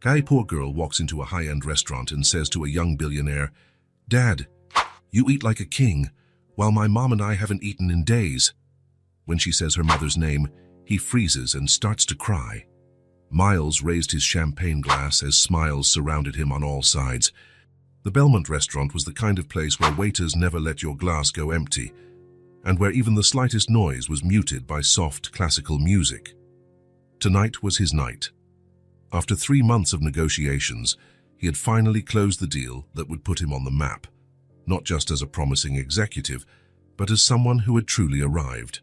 A poor girl walks into a high-end restaurant and says to a young billionaire, "Dad, you eat like a king, while my mom and I haven't eaten in days." When she says her mother's name, he freezes and starts to cry. Miles raised his champagne glass as smiles surrounded him on all sides. The Belmont restaurant was the kind of place where waiters never let your glass go empty, and where even the slightest noise was muted by soft classical music. Tonight was his night. After 3 months of negotiations, he had finally closed the deal that would put him on the map, not just as a promising executive, but as someone who had truly arrived.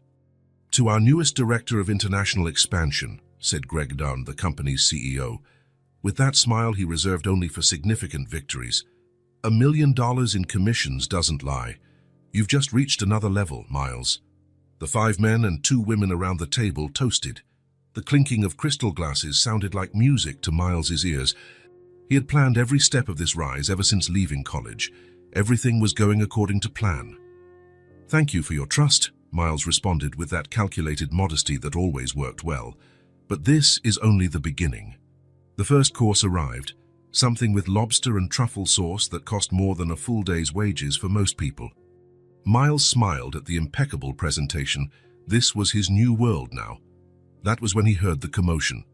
"To our newest director of international expansion," said Greg Dunn, the company's CEO. With that smile he reserved only for significant victories. $1 million in commissions doesn't lie. You've just reached another level, Miles. The 5 men and 2 women around the table toasted. The clinking of crystal glasses sounded like music to Miles's ears. He had planned every step of this rise ever since leaving college. Everything was going according to plan. "Thank you for your trust," Miles responded with that calculated modesty that always worked well. "But this is only the beginning." The first course arrived, something with lobster and truffle sauce that cost more than a full day's wages for most people. Miles smiled at the impeccable presentation. This was his new world now. That was when he heard the commotion.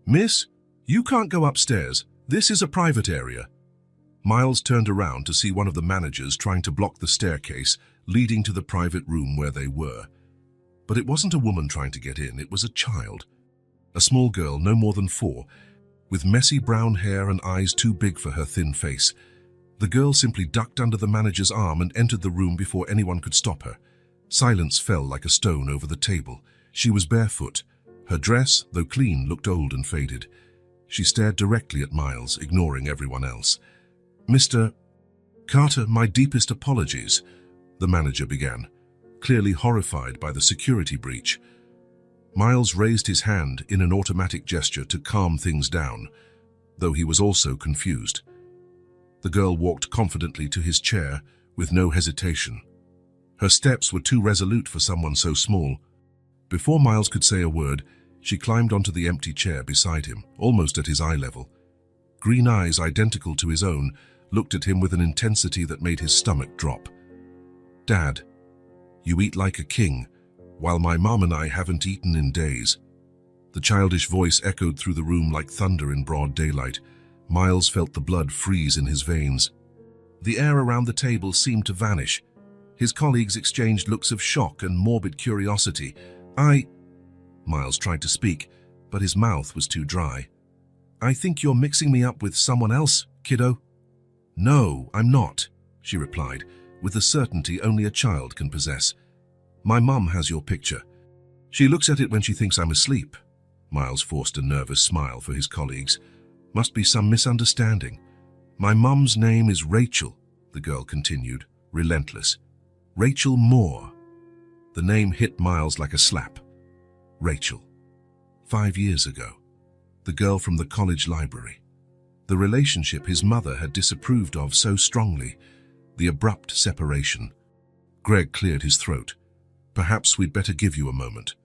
"Miss, you can't go upstairs. This is a private area." Miles turned around to see one of the managers trying to block the staircase leading to the private room where they were. But it wasn't a woman trying to get in, it was a child. A small girl, no more than 4, with messy brown hair and eyes too big for her thin face. The girl simply ducked under the manager's arm and entered the room before anyone could stop her. Silence fell like a stone over the table. She was barefoot. Her dress, though clean, looked old and faded. She stared directly at Miles, ignoring everyone else. "Mr. Carter, my deepest apologies," the manager began, clearly horrified by the security breach. Miles raised his hand in an automatic gesture to calm things down, though he was also confused. The girl walked confidently to his chair with no hesitation. Her steps were too resolute for someone so small. Before Miles could say a word, she climbed onto the empty chair beside him, almost at his eye level. Green eyes identical to his own looked at him with an intensity that made his stomach drop. "Dad, you eat like a king, while my mom and I haven't eaten in days." The childish voice echoed through the room like thunder in broad daylight. Miles felt the blood freeze in his veins. The air around the table seemed to vanish. His colleagues exchanged looks of shock and morbid curiosity. Miles tried to speak, but his mouth was too dry. "I think you're mixing me up with someone else, kiddo." "No, I'm not," she replied, with the certainty only a child can possess. "My mum has your picture. She looks at it when she thinks I'm asleep." Miles forced a nervous smile for his colleagues. "Must be some misunderstanding. My mum's name is Rachel," the girl continued, relentless. "Rachel Moore." The name hit Miles like a slap. Rachel. 5 years ago. The girl from the college library. The relationship his mother had disapproved of so strongly. The abrupt separation. Greg cleared his throat. "Perhaps we'd better give you a moment."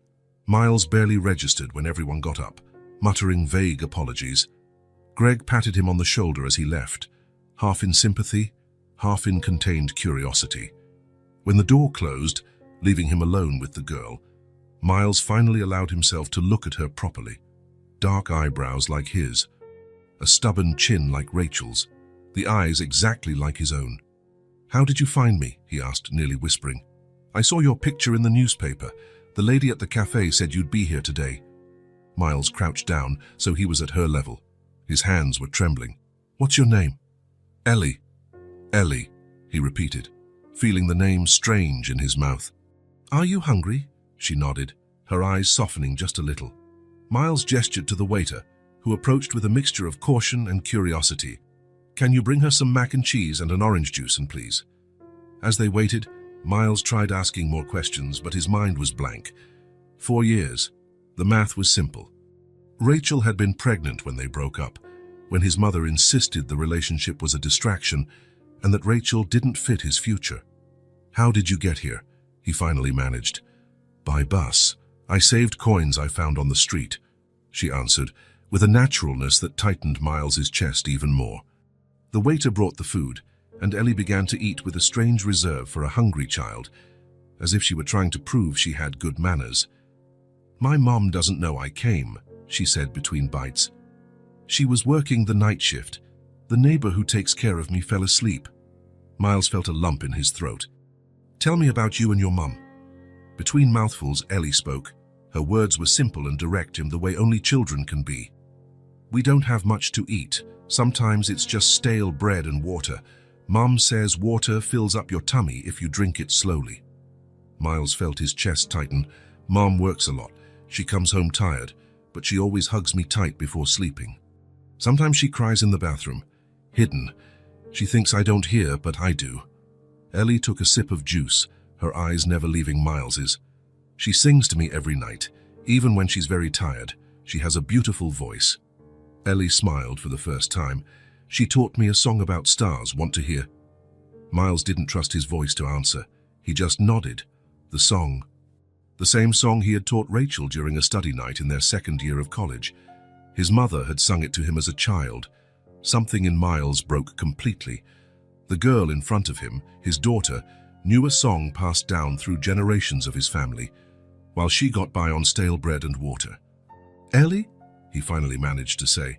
Miles barely registered when everyone got up, muttering vague apologies. Greg patted him on the shoulder as he left, half in sympathy, half in contained curiosity. When the door closed, leaving him alone with the girl, Miles finally allowed himself to look at her properly. Dark eyebrows like his, a stubborn chin like Rachel's, the eyes exactly like his own. "How did you find me?" he asked, nearly whispering. "I saw your picture in the newspaper. The lady at the cafe said you'd be here today." Miles crouched down, so he was at her level. His hands were trembling. "What's your name?" "Ellie." "Ellie," he repeated, feeling the name strange in his mouth. "Are you hungry?" She nodded, her eyes softening just a little. Miles gestured to the waiter, who approached with a mixture of caution and curiosity. "Can you bring her some mac and cheese and an orange juice, and please?" As they waited, Miles tried asking more questions, but his mind was blank. 4 years. The math was simple. Rachel had been pregnant when they broke up, when his mother insisted the relationship was a distraction and that Rachel didn't fit his future. "How did you get here?" he finally managed. "By bus. I saved coins I found on the street," she answered, with a naturalness that tightened Miles's chest even more. The waiter brought the food, and Ellie began to eat with a strange reserve for a hungry child, as if she were trying to prove she had good manners. "My mom doesn't know I came," she said between bites. "She was working the night shift. The neighbor who takes care of me fell asleep." Miles felt a lump in his throat. "Tell me about you and your mum." Between mouthfuls, Ellie spoke. Her words were simple and direct in the way only children can be. "We don't have much to eat. Sometimes it's just stale bread and water. Mom says water fills up your tummy if you drink it slowly." Miles felt his chest tighten. "Mom works a lot. She comes home tired, but she always hugs me tight before sleeping. Sometimes she cries in the bathroom, hidden. She thinks I don't hear, but I do." Ellie took a sip of juice, her eyes never leaving Miles's. "She sings to me every night, even when she's very tired. She has a beautiful voice." Ellie smiled for the first time. "She taught me a song about stars. Want to hear?" Miles didn't trust his voice to answer. He just nodded. The song. The same song he had taught Rachel during a study night in their second year of college. His mother had sung it to him as a child. Something in Miles broke completely. The girl in front of him, his daughter, knew a song passed down through generations of his family, while she got by on stale bread and water. "Ellie," he finally managed to say,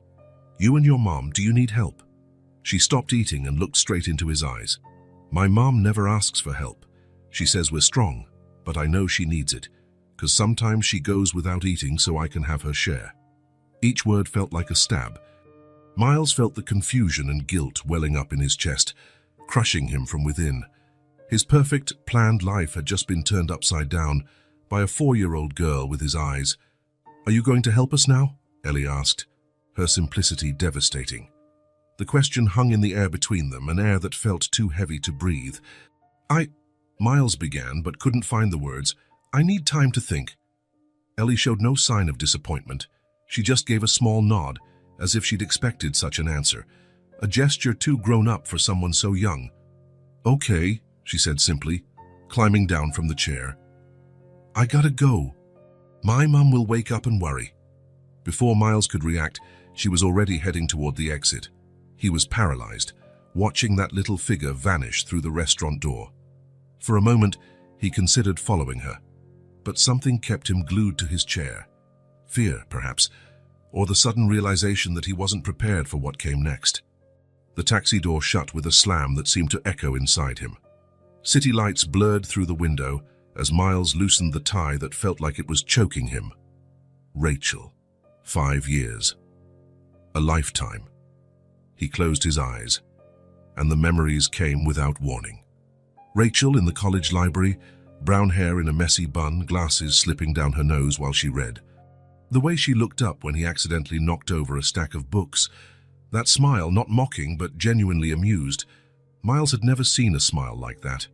"you and your mom, do you need help?" She stopped eating and looked straight into his eyes. "My mom never asks for help. She says we're strong, but I know she needs it, 'cause sometimes she goes without eating so I can have her share." Each word felt like a stab. Miles felt the confusion and guilt welling up in his chest, crushing him from within. His perfect, planned life had just been turned upside down by a 4-year-old girl with his eyes. "Are you going to help us now?" Ellie asked, her simplicity devastating. The question hung in the air between them, an air that felt too heavy to breathe. Miles began, but couldn't find the words. "I need time to think." Ellie showed no sign of disappointment. She just gave a small nod, as if she'd expected such an answer, a gesture too grown up for someone so young. "Okay," she said simply, climbing down from the chair. "I gotta go. My mum will wake up and worry." Before Miles could react, she was already heading toward the exit. He was paralyzed, watching that little figure vanish through the restaurant door. For a moment, he considered following her, but something kept him glued to his chair. Fear, perhaps, or the sudden realization that he wasn't prepared for what came next. The taxi door shut with a slam that seemed to echo inside him. City lights blurred through the window as Miles loosened the tie that felt like it was choking him. Rachel. 5 years. A lifetime. He closed his eyes, and the memories came without warning. Rachel in the college library, brown hair in a messy bun, glasses slipping down her nose while she read. The way she looked up when he accidentally knocked over a stack of books. That smile, not mocking but genuinely amused. Miles had never seen a smile like that.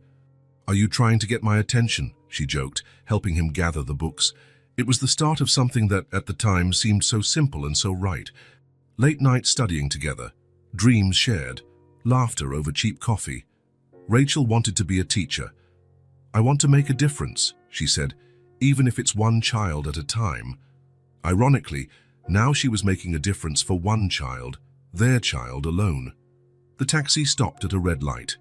"Are you trying to get my attention?" she joked, helping him gather the books. It was the start of something that, at the time, seemed so simple and so right. Late night studying together, dreams shared, laughter over cheap coffee. Rachel wanted to be a teacher. "I want to make a difference," she said, "even if it's one child at a time." Ironically, now she was making a difference for one child, their child alone. The taxi stopped at a red light.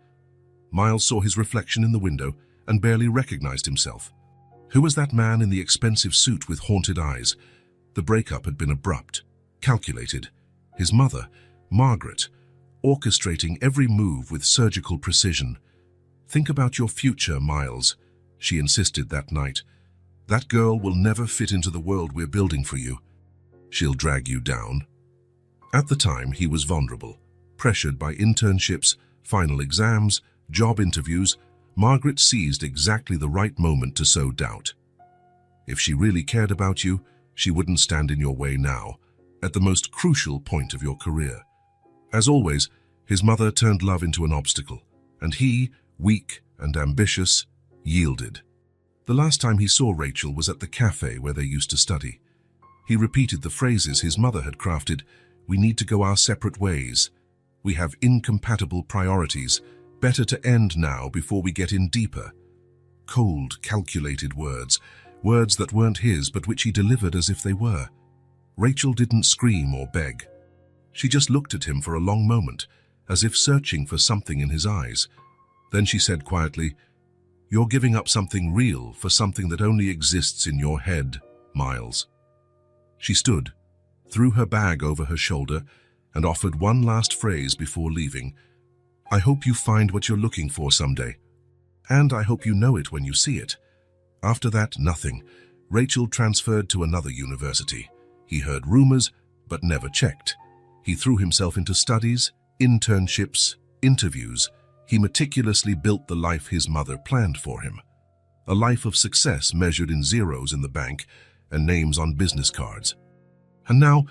Miles saw his reflection in the window and barely recognized himself. Who was that man in the expensive suit with haunted eyes? The breakup had been abrupt, calculated. His mother, Margaret, orchestrating every move with surgical precision. "Think about your future, Miles," she insisted that night. "That girl will never fit into the world we're building for you. She'll drag you down." At the time, he was vulnerable, pressured by internships, final exams, job interviews. Margaret seized exactly the right moment to sow doubt. If she really cared about you, she wouldn't stand in your way now, at the most crucial point of your career. As always, his mother turned love into an obstacle, and he, weak and ambitious, yielded. The last time he saw Rachel was at the cafe where they used to study. He repeated the phrases his mother had crafted. "We need to go our separate ways. We have incompatible priorities. Better to end now before we get in deeper." Cold, calculated words, words that weren't his but which he delivered as if they were. Rachel didn't scream or beg. She just looked at him for a long moment, as if searching for something in his eyes. Then she said quietly, "You're giving up something real for something that only exists in your head, Miles." She stood, threw her bag over her shoulder, and offered one last phrase before leaving. "I hope you find what you're looking for someday. And I hope you know it when you see it." After that, nothing. Rachel transferred to another university. He heard rumors, but never checked. He threw himself into studies, internships, interviews. He meticulously built the life his mother planned for him. A life of success measured in zeros in the bank and names on business cards. And now,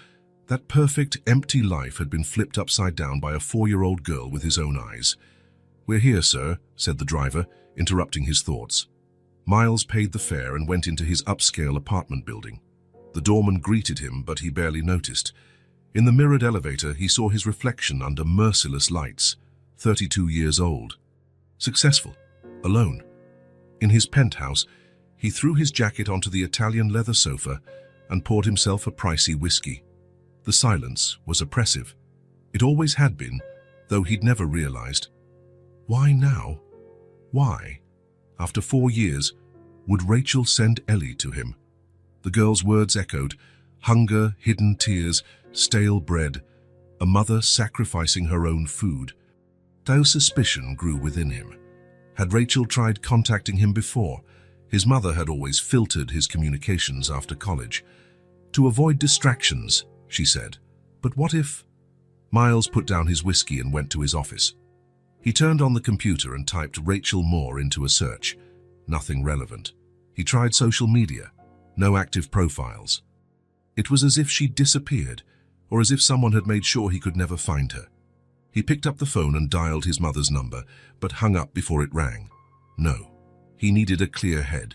that perfect, empty life had been flipped upside down by a 4-year-old girl with his own eyes. "We're here, sir," said the driver, interrupting his thoughts. Miles paid the fare and went into his upscale apartment building. The doorman greeted him, but he barely noticed. In the mirrored elevator, he saw his reflection under merciless lights. 32 years old. Successful. Alone. In his penthouse, he threw his jacket onto the Italian leather sofa and poured himself a pricey whiskey. The silence was oppressive. It always had been, though he'd never realized. Why now? Why? After 4 years, would Rachel send Ellie to him? The girl's words echoed: hunger, hidden tears, stale bread, a mother sacrificing her own food. Though suspicion grew within him. Had Rachel tried contacting him before? His mother had always filtered his communications after college. "To avoid distractions," she said. But what if... Miles put down his whiskey and went to his office. He turned on the computer and typed Rachel Moore into a search. Nothing relevant. He tried social media. No active profiles. It was as if she'd disappeared, or as if someone had made sure he could never find her. He picked up the phone and dialed his mother's number, but hung up before it rang. No. He needed a clear head.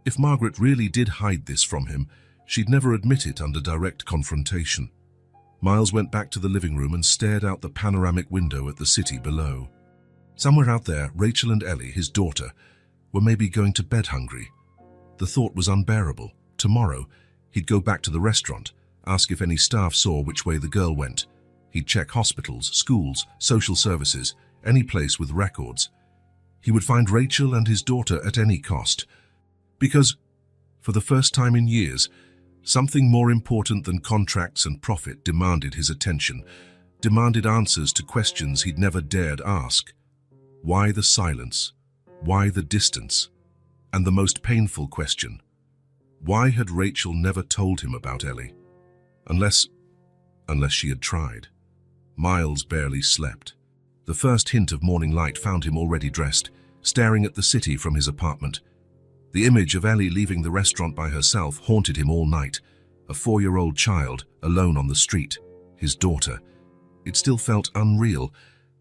If Margaret really did hide this from him, she'd never admit it under direct confrontation. Miles went back to the living room and stared out the panoramic window at the city below. Somewhere out there, Rachel and Ellie, his daughter, were maybe going to bed hungry. The thought was unbearable. Tomorrow, he'd go back to the restaurant, ask if any staff saw which way the girl went. He'd check hospitals, schools, social services, any place with records. He would find Rachel and his daughter at any cost. Because, for the first time in years, something more important than contracts and profit demanded his attention, demanded answers to questions he'd never dared ask. Why the silence? Why the distance? And the most painful question, why had Rachel never told him about Ellie? Unless she had tried. Miles barely slept. The first hint of morning light found him already dressed, staring at the city from his apartment. The image of Ellie leaving the restaurant by herself haunted him all night. A 4-year-old child, alone on the street, his daughter. It still felt unreal,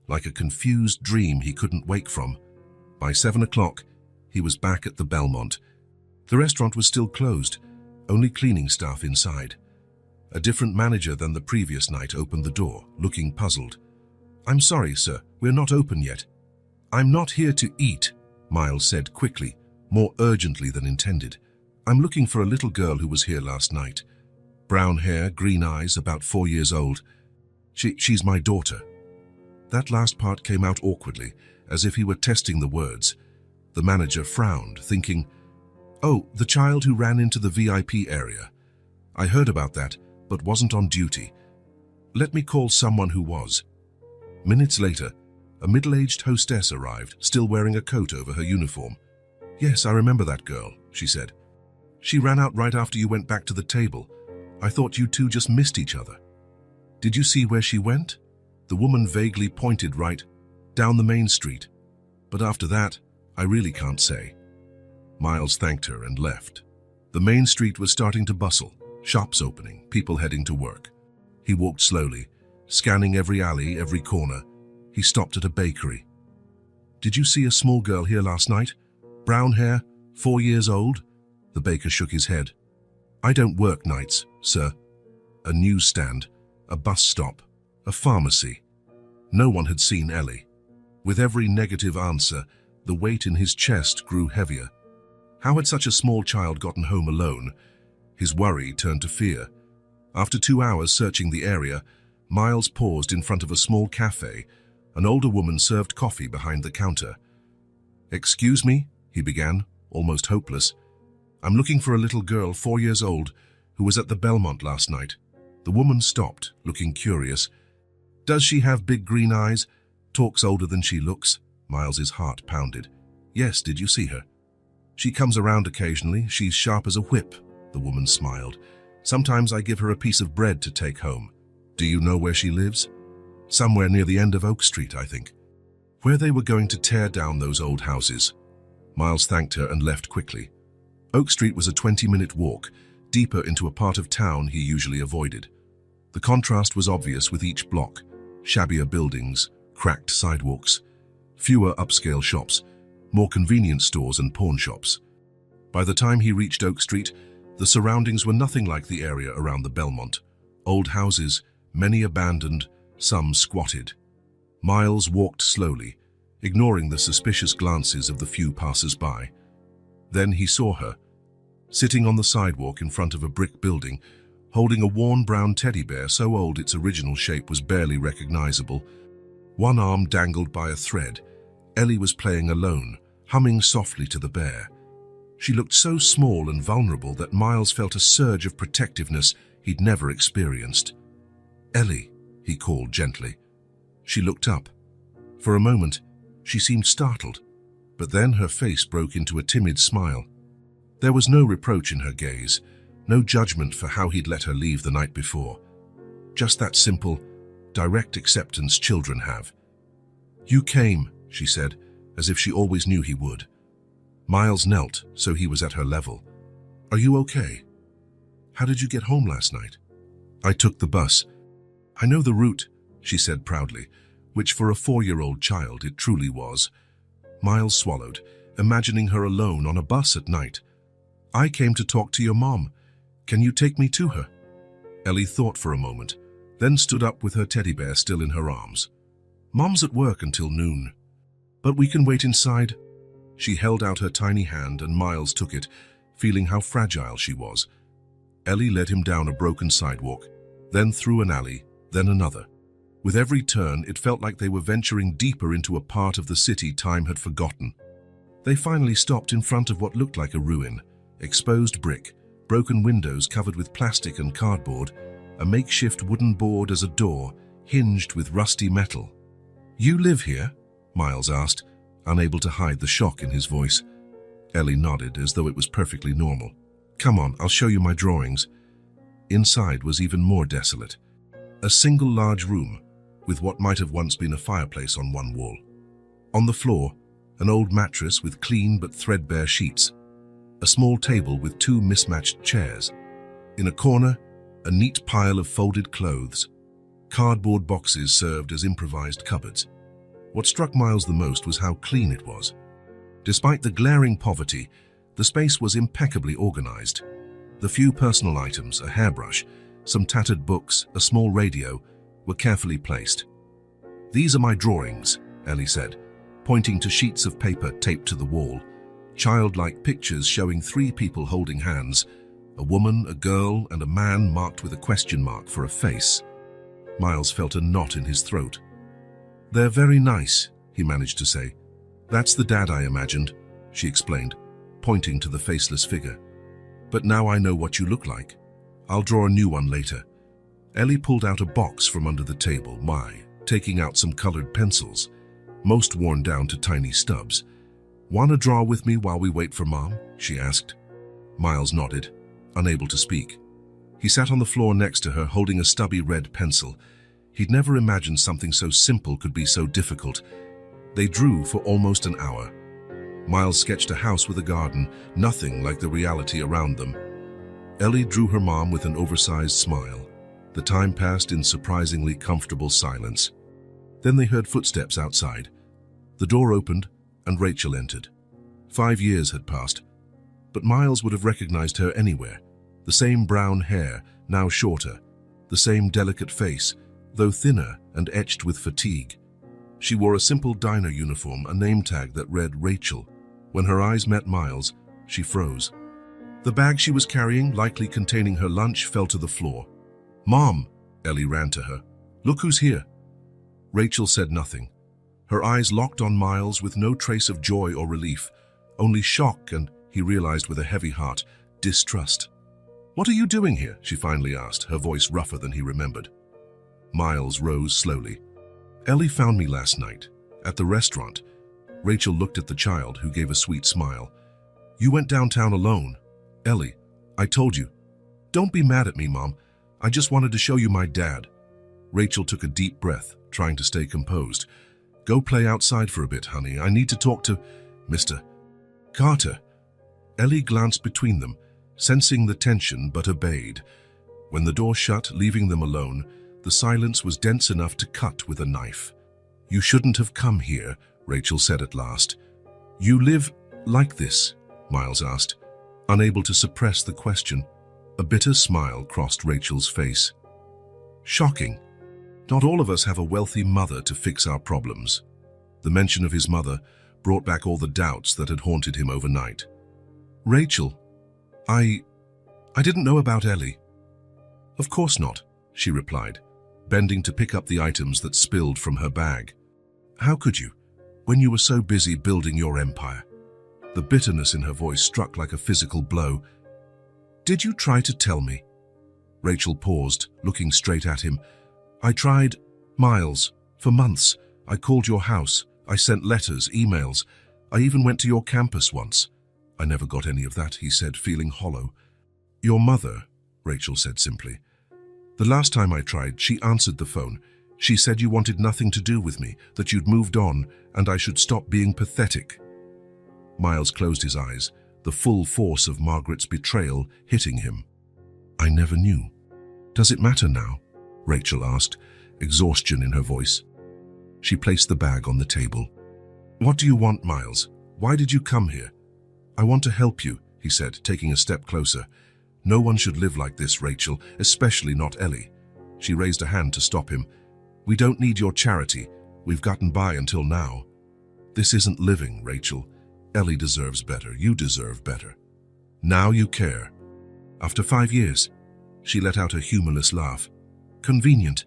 like a confused dream he couldn't wake from. By 7 o'clock, he was back at the Belmont. The restaurant was still closed, only cleaning staff inside. A different manager than the previous night opened the door, looking puzzled. "I'm sorry, sir, we're not open yet." "I'm not here to eat," Miles said quickly, more urgently than intended. "I'm looking for a little girl who was here last night. Brown hair, green eyes, about 4 years old. She's my daughter." That last part came out awkwardly, as if he were testing the words. The manager frowned, thinking, "Oh, the child who ran into the VIP area. I heard about that, but wasn't on duty. Let me call someone who was." Minutes later, a middle-aged hostess arrived, still wearing a coat over her uniform. "Yes, I remember that girl," she said. "She ran out right after you went back to the table. I thought you two just missed each other." "Did you see where she went?" The woman vaguely pointed right down the main street. "But after that, I really can't say." Miles thanked her and left. The main street was starting to bustle, shops opening, people heading to work. He walked slowly, scanning every alley, every corner. He stopped at a bakery. "Did you see a small girl here last night? Brown hair, 4 years old?" The baker shook his head. "I don't work nights, sir." A newsstand, a bus stop, a pharmacy. No one had seen Ellie. With every negative answer, the weight in his chest grew heavier. How had such a small child gotten home alone? His worry turned to fear. After 2 hours searching the area, Miles paused in front of a small cafe. An older woman served coffee behind the counter. "Excuse me," he began, almost hopeless. "I'm looking for a little girl, 4 years old, who was at the Belmont last night." The woman stopped, looking curious. "Does she have big green eyes? Talks older than she looks?" Miles's heart pounded. "Yes, did you see her?" "She comes around occasionally. She's sharp as a whip," the woman smiled. "Sometimes I give her a piece of bread to take home." "Do you know where she lives?" "Somewhere near the end of Oak Street, I think." Where they were going to tear down those old houses. Miles thanked her and left quickly. Oak Street was a 20-minute walk, deeper into a part of town he usually avoided. The contrast was obvious with each block: shabbier buildings, cracked sidewalks, fewer upscale shops, more convenience stores and pawn shops. By the time he reached Oak Street, the surroundings were nothing like the area around the Belmont. Old houses, many abandoned, some squatted. Miles walked slowly, ignoring the suspicious glances of the few passers-by. Then he saw her, sitting on the sidewalk in front of a brick building, holding a worn brown teddy bear so old its original shape was barely recognizable. One arm dangled by a thread. Ellie was playing alone, humming softly to the bear. She looked so small and vulnerable that Miles felt a surge of protectiveness he'd never experienced. "Ellie," he called gently. She looked up. For a moment, she seemed startled, but then her face broke into a timid smile. There was no reproach in her gaze, no judgment for how he'd let her leave the night before. Just that simple, direct acceptance children have. "You came," she said, as if she always knew he would. Miles knelt, so he was at her level. "Are you okay? How did you get home last night?" "I took the bus." "I know the route," she said proudly, which for a 4-year-old child it truly was. Miles swallowed, imagining her alone on a bus at night. "I came to talk to your mom. Can you take me to her?" Ellie thought for a moment, then stood up with her teddy bear still in her arms. "Mom's at work until noon. But we can wait inside." She held out her tiny hand and Miles took it, feeling how fragile she was. Ellie led him down a broken sidewalk, then through an alley, then another. With every turn, it felt like they were venturing deeper into a part of the city time had forgotten. They finally stopped in front of what looked like a ruin: exposed brick, broken windows covered with plastic and cardboard, a makeshift wooden board as a door, hinged with rusty metal. "You live here?" Miles asked, unable to hide the shock in his voice. Ellie nodded as though it was perfectly normal. "Come on, I'll show you my drawings." Inside was even more desolate. A single large room, with what might have once been a fireplace on one wall. On the floor, an old mattress with clean but threadbare sheets. A small table with 2 mismatched chairs. In a corner, a neat pile of folded clothes. Cardboard boxes served as improvised cupboards. What struck Miles the most was how clean it was. Despite the glaring poverty, the space was impeccably organized. The few personal items, a hairbrush, some tattered books, a small radio, were carefully placed. "These are my drawings," Ellie said, pointing to sheets of paper taped to the wall. Childlike pictures showing 3 people holding hands, a woman, a girl, and a man marked with a question mark for a face. Miles felt a knot in his throat. "They're very nice," he managed to say. "That's the dad I imagined," she explained, pointing to the faceless figure. "But now I know what you look like. I'll draw a new one later." Ellie pulled out a box from under the table, taking out some colored pencils, most worn down to tiny stubs. "Want to draw with me while we wait for Mom?" she asked. Miles nodded, unable to speak. He sat on the floor next to her, holding a stubby red pencil. He'd never imagined something so simple could be so difficult. They drew for almost an hour. Miles sketched a house with a garden, nothing like the reality around them. Ellie drew her mom with an oversized smile. The time passed in surprisingly comfortable silence. Then they heard footsteps outside. The door opened, and Rachel entered. 5 years had passed, but Miles would have recognized her anywhere. The same brown hair, now shorter, the same delicate face, though thinner and etched with fatigue. She wore a simple diner uniform, a name tag that read Rachel. When her eyes met Miles, she froze. The bag she was carrying, likely containing her lunch, fell to the floor. "Mom!" Ellie ran to her. "Look who's here." Rachel said nothing. Her eyes locked on Miles with no trace of joy or relief, only shock and, he realized with a heavy heart, distrust. "What are you doing here?" she finally asked, her voice rougher than he remembered. Miles rose slowly. "Ellie found me last night, at the restaurant." Rachel looked at the child, who gave a sweet smile. "You went downtown alone. Ellie, I told you." "Don't be mad at me, Mom. I just wanted to show you my dad." Rachel took a deep breath, trying to stay composed. "Go play outside for a bit, honey. I need to talk to Mr. Carter." Ellie glanced between them, sensing the tension, but obeyed. When the door shut, leaving them alone, the silence was dense enough to cut with a knife. "You shouldn't have come here," Rachel said at last. "You live like this?" Miles asked, unable to suppress the question. A bitter smile crossed Rachel's face. "Shocking. Not all of us have a wealthy mother to fix our problems." The mention of his mother brought back all the doubts that had haunted him overnight. "Rachel, I didn't know about Ellie." "Of course not," she replied, bending to pick up the items that spilled from her bag. "How could you, when you were so busy building your empire?" The bitterness in her voice struck like a physical blow. "Did you try to tell me?" Rachel paused, looking straight at him. "I tried, Miles, for months. I called your house. I sent letters, emails. I even went to your campus once." "I never got any of that," he said, feeling hollow. "Your mother," Rachel said simply. "The last time I tried, she answered the phone. She said you wanted nothing to do with me, that you'd moved on, and I should stop being pathetic." Miles closed his eyes, the full force of Margaret's betrayal hitting him. "I never knew." "Does it matter now?" Rachel asked, exhaustion in her voice. She placed the bag on the table. "What do you want, Miles? Why did you come here?" "I want to help you," he said, taking a step closer. "No one should live like this, Rachel, especially not Ellie." She raised a hand to stop him. "We don't need your charity. We've gotten by until now." "This isn't living, Rachel. Ellie deserves better. You deserve better. Now you care." "After 5 years?" She let out a humorless laugh. "Convenient."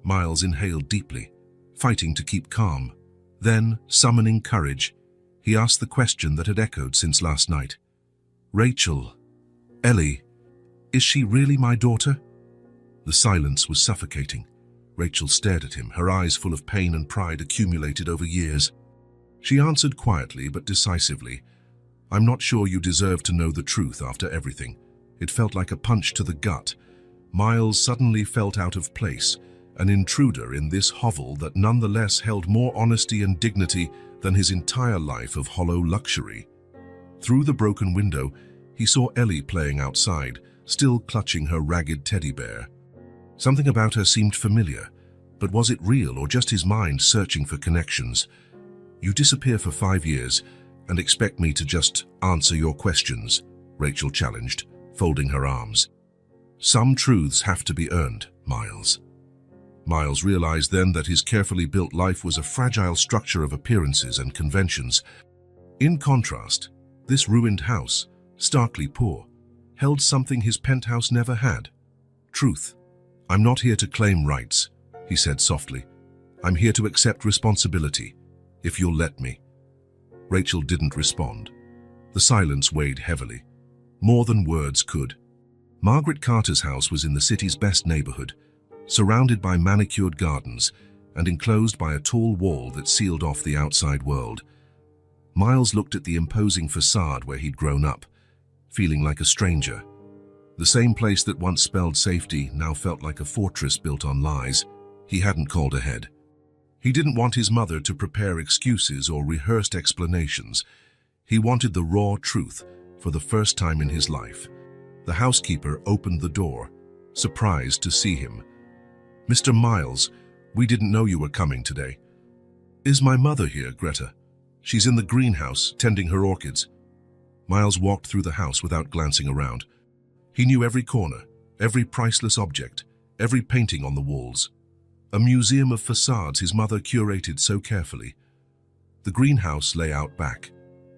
Miles inhaled deeply, fighting to keep calm. Then, summoning courage, he asked the question that had echoed since last night. "Rachel, Ellie, is she really my daughter?" The silence was suffocating. Rachel stared at him, her eyes full of pain and pride accumulated over years. She answered quietly but decisively, "I'm not sure you deserve to know the truth after everything." It felt like a punch to the gut. Miles suddenly felt out of place, an intruder in this hovel that nonetheless held more honesty and dignity than his entire life of hollow luxury. Through the broken window, he saw Ellie playing outside, still clutching her ragged teddy bear. Something about her seemed familiar, but was it real or just his mind searching for connections? "You disappear for 5 years and expect me to just answer your questions," Rachel challenged, folding her arms. "Some truths have to be earned, Miles." Miles realized then that his carefully built life was a fragile structure of appearances and conventions. In contrast, this ruined house, starkly poor, held something his penthouse never had: truth. "I'm not here to claim rights," he said softly. "I'm here to accept responsibility, if you'll let me." Rachel didn't respond. The silence weighed heavily, more than words could. Margaret Carter's house was in the city's best neighborhood, surrounded by manicured gardens and enclosed by a tall wall that sealed off the outside world. Miles looked at the imposing facade where he'd grown up, feeling like a stranger. The same place that once spelled safety now felt like a fortress built on lies. He hadn't called ahead. He didn't want his mother to prepare excuses or rehearsed explanations. He wanted the raw truth for the first time in his life. The housekeeper opened the door, surprised to see him. "Mr. Miles, we didn't know you were coming today." "Is my mother here, Greta?" "She's in the greenhouse, tending her orchids." Miles walked through the house without glancing around. He knew every corner, every priceless object, every painting on the walls. A museum of facades his mother curated so carefully. The greenhouse lay out back,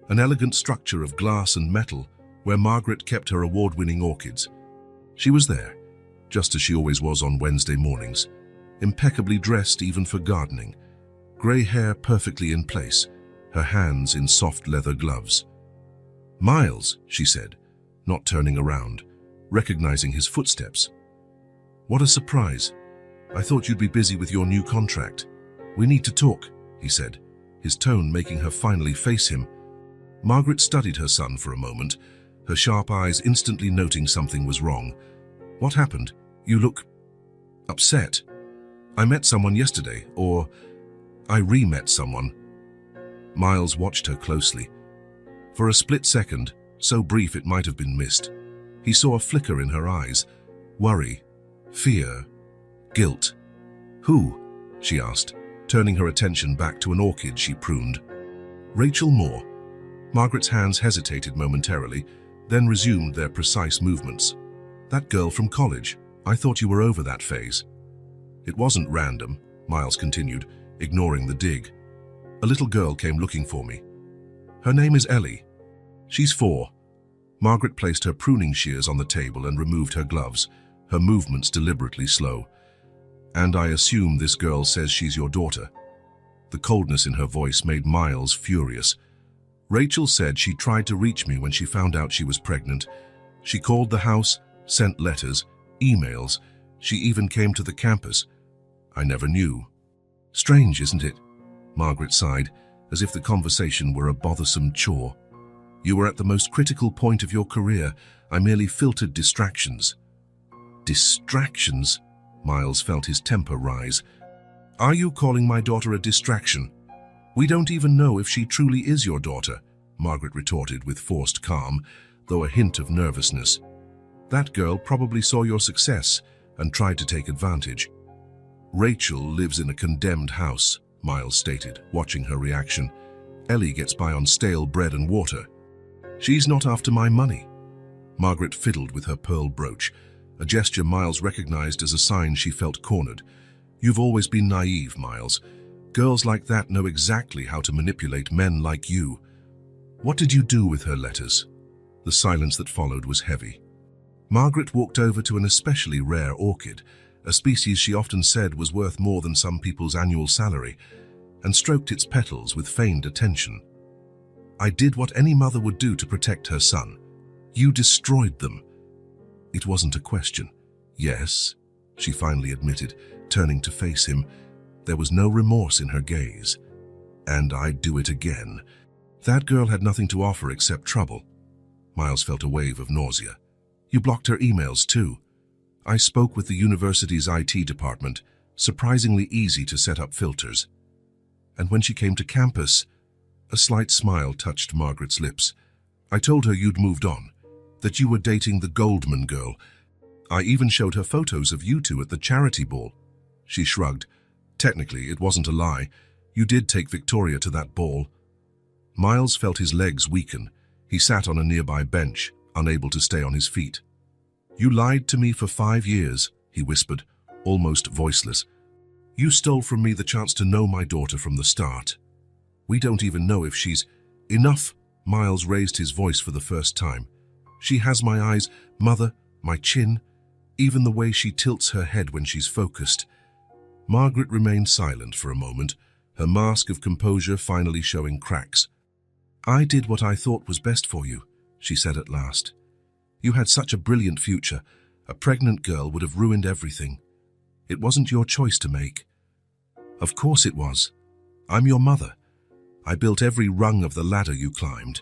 an elegant structure of glass and metal where Margaret kept her award-winning orchids. She was there, just as she always was on Wednesday mornings, impeccably dressed even for gardening, grey hair perfectly in place, her hands in soft leather gloves. "Miles," she said, not turning around, recognizing his footsteps. "What a surprise. I thought you'd be busy with your new contract. We need to talk," he said, his tone making her finally face him. Margaret studied her son for a moment, her sharp eyes instantly noting something was wrong. "What happened? You look upset." "I met someone yesterday, or I re-met someone." Miles watched her closely. For a split second, so brief it might have been missed, he saw a flicker in her eyes. Worry, fear, guilt. "Who?" she asked, turning her attention back to an orchid she pruned. "Rachel Moore." Margaret's hands hesitated momentarily, then resumed their precise movements. "That girl from college. I thought you were over that phase." "It wasn't random," Miles continued, ignoring the dig. "A little girl came looking for me. Her name is Ellie. She's 4. Margaret placed her pruning shears on the table and removed her gloves, her movements deliberately slow. "And I assume this girl says she's your daughter." The coldness in her voice made Miles furious. "Rachel said she tried to reach me when she found out she was pregnant. She called the house, sent letters, emails. She even came to the campus. I never knew." "Strange, isn't it?" Margaret sighed, as if the conversation were a bothersome chore. "You were at the most critical point of your career. I merely filtered distractions." "Distractions?" Miles felt his temper rise. "Are you calling my daughter a distraction?" "We don't even know if she truly is your daughter," Margaret retorted with forced calm, though a hint of nervousness. "That girl probably saw your success and tried to take advantage." "Rachel lives in a condemned house," Miles stated, watching her reaction. "Ellie gets by on stale bread and water." "She's not after my money." Margaret fiddled with her pearl brooch, a gesture Miles recognized as a sign she felt cornered. "You've always been naive, Miles. Girls like that know exactly how to manipulate men like you." "What did you do with her letters?" The silence that followed was heavy. Margaret walked over to an especially rare orchid, a species she often said was worth more than some people's annual salary, and stroked its petals with feigned attention. "I did what any mother would do to protect her son. You destroyed them." It wasn't a question. "Yes," she finally admitted, turning to face him. There was no remorse in her gaze. "And I'd do it again." That girl had nothing to offer except trouble. Miles felt a wave of nausea. "You blocked her emails too." "I spoke with the university's IT department, surprisingly easy to set up filters. And when she came to campus," a slight smile touched Margaret's lips, "I told her you'd moved on, that you were dating the Goldman girl. I even showed her photos of you two at the charity ball." She shrugged. "Technically, it wasn't a lie. You did take Victoria to that ball." Miles felt his legs weaken. He sat on a nearby bench, unable to stay on his feet. "You lied to me for 5 years, he whispered, almost voiceless. "You stole from me the chance to know my daughter from the start. We don't even know if she's—" "Enough!" Miles raised his voice for the first time. "She has my eyes, Mother, my chin, even the way she tilts her head when she's focused." Margaret remained silent for a moment, her mask of composure finally showing cracks. "I did what I thought was best for you," she said at last. "You had such a brilliant future. A pregnant girl would have ruined everything. It wasn't your choice to make." "Of course it was. I'm your mother. I built every rung of the ladder you climbed."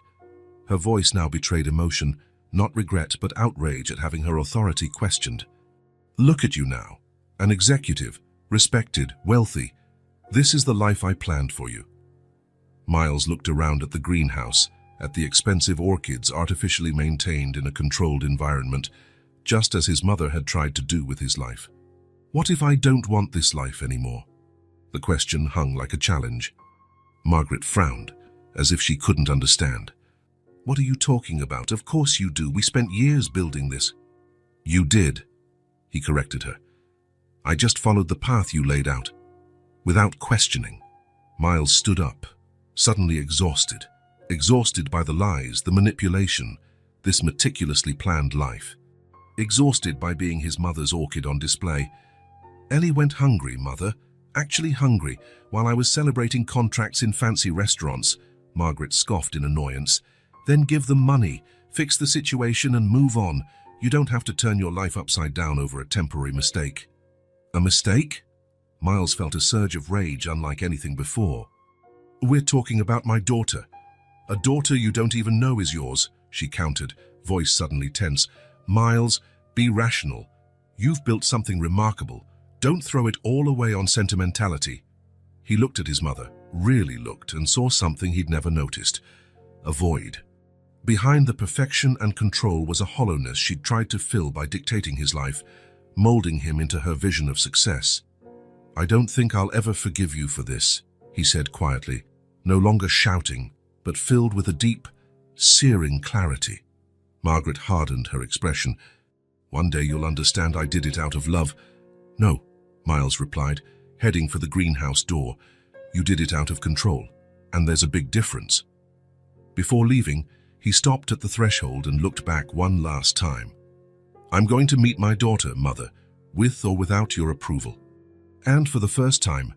Her voice now betrayed emotion, not regret but outrage at having her authority questioned. "Look at you now, an executive, respected, wealthy. This is the life I planned for you." Miles looked around at the greenhouse, at the expensive orchids artificially maintained in a controlled environment, just as his mother had tried to do with his life. "What if I don't want this life anymore?" The question hung like a challenge. Margaret frowned, as if she couldn't understand. "What are you talking about? Of course you do. We spent years building this." "You did," he corrected her. "I just followed the path you laid out." Without questioning, Miles stood up, suddenly exhausted by the lies, the manipulation, this meticulously planned life. exhausted by being his mother's orchid on display. "Ellie went hungry, Mother. Actually hungry, while I was celebrating contracts in fancy restaurants," Margaret scoffed in annoyance. "Then give them money, fix the situation and move on. You don't have to turn your life upside down over a temporary mistake." "A mistake?" Miles felt a surge of rage unlike anything before. "We're talking about my daughter. A daughter you don't even know is yours," she countered, voice suddenly tense. "Miles, be rational. You've built something remarkable. Don't throw it all away on sentimentality." He looked at his mother, really looked, and saw something he'd never noticed. A void. Behind the perfection and control was a hollowness she'd tried to fill by dictating his life, molding him into her vision of success. "I don't think I'll ever forgive you for this," he said quietly, no longer shouting, but filled with a deep, searing clarity. Margaret hardened her expression. "One day you'll understand I did it out of love." "No," Miles replied, heading for the greenhouse door. "You did it out of control, and there's a big difference." Before leaving, he stopped at the threshold and looked back one last time. "I'm going to meet my daughter, Mother, with or without your approval. And for the first time,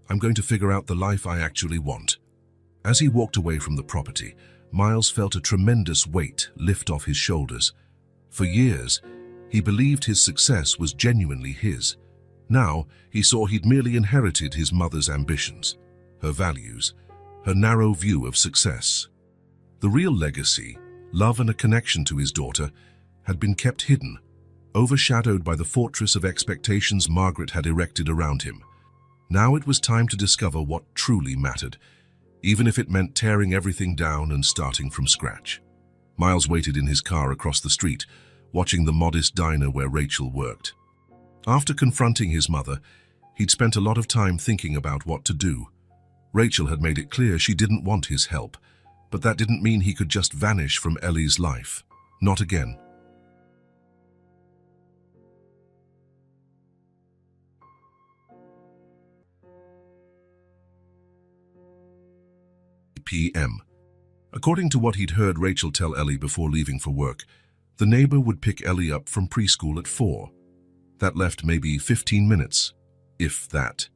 I'm going to figure out the life I actually want." As he walked away from the property, Miles felt a tremendous weight lift off his shoulders. For years, he believed his success was genuinely his. Now, he saw he'd merely inherited his mother's ambitions, her values, her narrow view of success. The real legacy, love and a connection to his daughter, had been kept hidden, overshadowed by the fortress of expectations Margaret had erected around him. Now it was time to discover what truly mattered, even if it meant tearing everything down and starting from scratch. Miles waited in his car across the street, watching the modest diner where Rachel worked. After confronting his mother, he'd spent a lot of time thinking about what to do. Rachel had made it clear she didn't want his help, but that didn't mean he could just vanish from Ellie's life. Not again. PM. According to what he'd heard Rachel tell Ellie before leaving for work, the neighbor would pick Ellie up from preschool at 4. That left maybe 15 minutes, if that.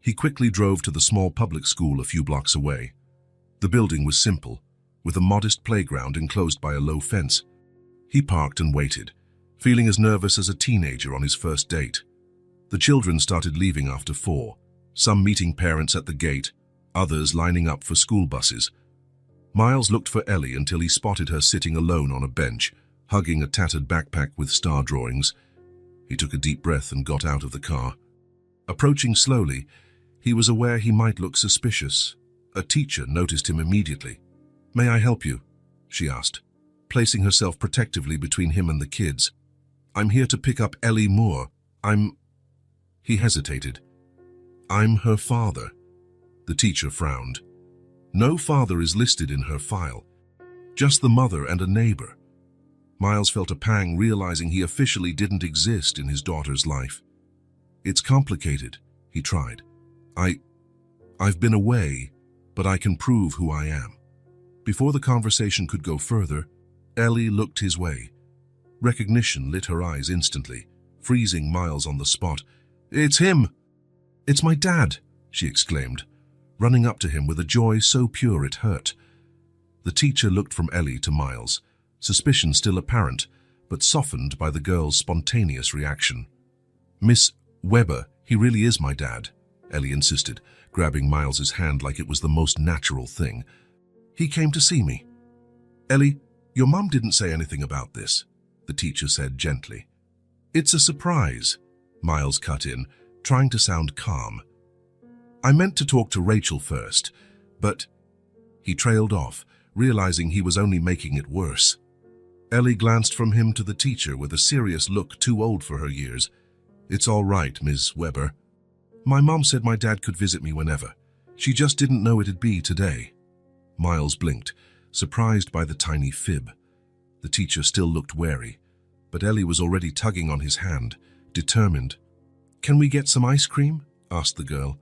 He quickly drove to the small public school a few blocks away. The building was simple, with a modest playground enclosed by a low fence. He parked and waited, feeling as nervous as a teenager on his first date. The children started leaving after 4, some meeting parents at the gate, others lining up for school buses. Miles looked for Ellie until he spotted her sitting alone on a bench, hugging a tattered backpack with star drawings. He took a deep breath and got out of the car. Approaching slowly, he was aware he might look suspicious. A teacher noticed him immediately. "May I help you?" she asked, placing herself protectively between him and the kids. "I'm here to pick up Ellie Moore. He hesitated. "I'm her father." The teacher frowned. "No father is listed in her file. Just the mother and a neighbor." Miles felt a pang realizing he officially didn't exist in his daughter's life. "It's complicated," he tried. I've been away, but I can prove who I am." Before the conversation could go further, Ellie looked his way. Recognition lit her eyes instantly, freezing Miles on the spot. "It's him! It's my dad!" she exclaimed, running up to him with a joy so pure it hurt. The teacher looked from Ellie to Miles, suspicion still apparent, but softened by the girl's spontaneous reaction. "Miss Weber, he really is my dad," Ellie insisted, grabbing Miles's hand like it was the most natural thing. "He came to see me." "Ellie, your mum didn't say anything about this," the teacher said gently. "It's a surprise," Miles cut in, trying to sound calm. "I meant to talk to Rachel first, but—" He trailed off, realizing he was only making it worse. Ellie glanced from him to the teacher with a serious look too old for her years. "It's all right, Ms. Weber. My mom said my dad could visit me whenever. She just didn't know it'd be today." Miles blinked, surprised by the tiny fib. The teacher still looked wary, but Ellie was already tugging on his hand, determined. "Can we get some ice cream?" asked the girl.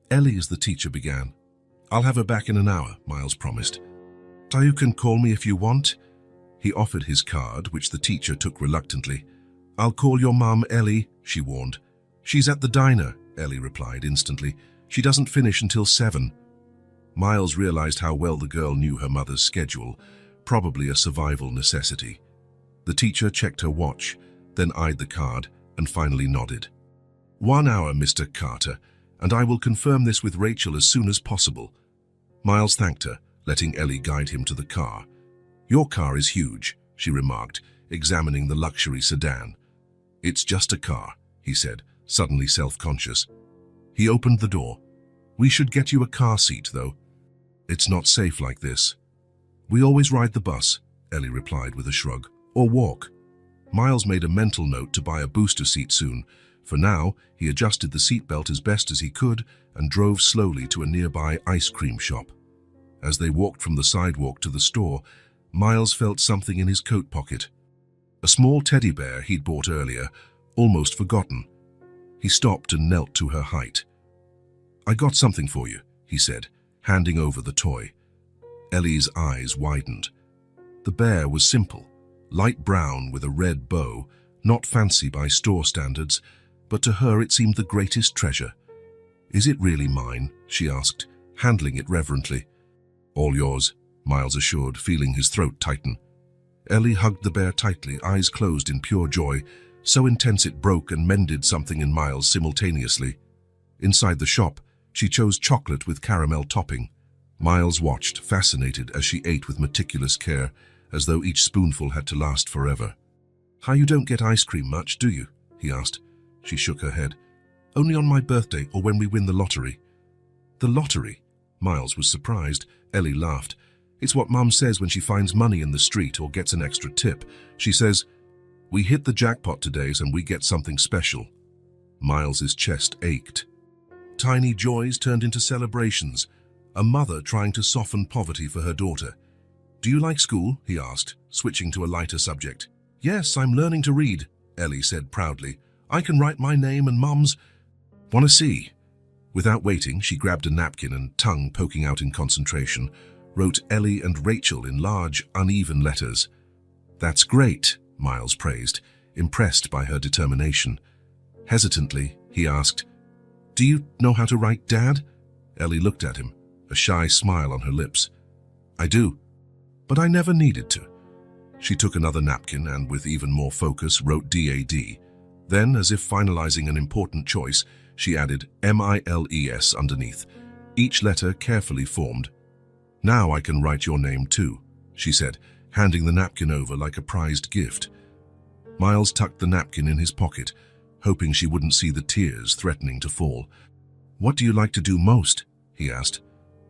"Ellie," as the teacher began. "I'll have her back in an hour," Miles promised. "You can call me if you want." He offered his card, which the teacher took reluctantly. I'll call your mum, Ellie, she warned. She's at the diner, Ellie replied instantly. She doesn't finish until 7. Miles realized how well the girl knew her mother's schedule, probably a survival necessity. The teacher checked her watch, then eyed the card, and finally nodded. 1 hour, Mr. Carter, and I will confirm this with Rachel as soon as possible. Miles thanked her, letting Ellie guide him to the car. Your car is huge, she remarked, examining the luxury sedan. It's just a car, he said, suddenly self-conscious. He opened the door. We should get you a car seat, though. It's not safe like this. We always ride the bus, Ellie replied with a shrug, or walk. Miles made a mental note to buy a booster seat soon. For now, he adjusted the seatbelt as best as he could and drove slowly to a nearby ice cream shop. As they walked from the sidewalk to the store, Miles felt something in his coat pocket. A small teddy bear he'd bought earlier, almost forgotten. He stopped and knelt to her height. I got something for you, he said, handing over the toy. Ellie's eyes widened. The bear was simple, light brown with a red bow, not fancy by store standards, but to her it seemed the greatest treasure. Is it really mine? She asked, handling it reverently. All yours, Miles assured, feeling his throat tighten. Ellie hugged the bear tightly, eyes closed in pure joy, so intense it broke and mended something in Miles simultaneously. Inside the shop, she chose chocolate with caramel topping. Miles watched, fascinated, as she ate with meticulous care, as though each spoonful had to last forever. How you don't get ice cream much, do you? He asked. She shook her head. Only on my birthday or when we win the lottery. The lottery? Miles was surprised. Ellie laughed. It's what Mum says when she finds money in the street or gets an extra tip. She says, we hit the jackpot today and we get something special. Miles's chest ached. Tiny joys turned into celebrations, a mother trying to soften poverty for her daughter. Do you like school? He asked, switching to a lighter subject. Yes, I'm learning to read, Ellie said proudly. I can write my name and Mum's. Want to see? Without waiting, she grabbed a napkin and, tongue poking out in concentration, wrote Ellie and Rachel in large, uneven letters. That's great, Miles praised, impressed by her determination. Hesitantly, he asked, do you know how to write, Dad? Ellie looked at him, a shy smile on her lips. I do, but I never needed to. She took another napkin and, with even more focus, wrote DAD. Then, as if finalizing an important choice, she added MILES underneath, each letter carefully formed. Now I can write your name too, she said, handing the napkin over like a prized gift. Miles tucked the napkin in his pocket, hoping she wouldn't see the tears threatening to fall. What do you like to do most? He asked,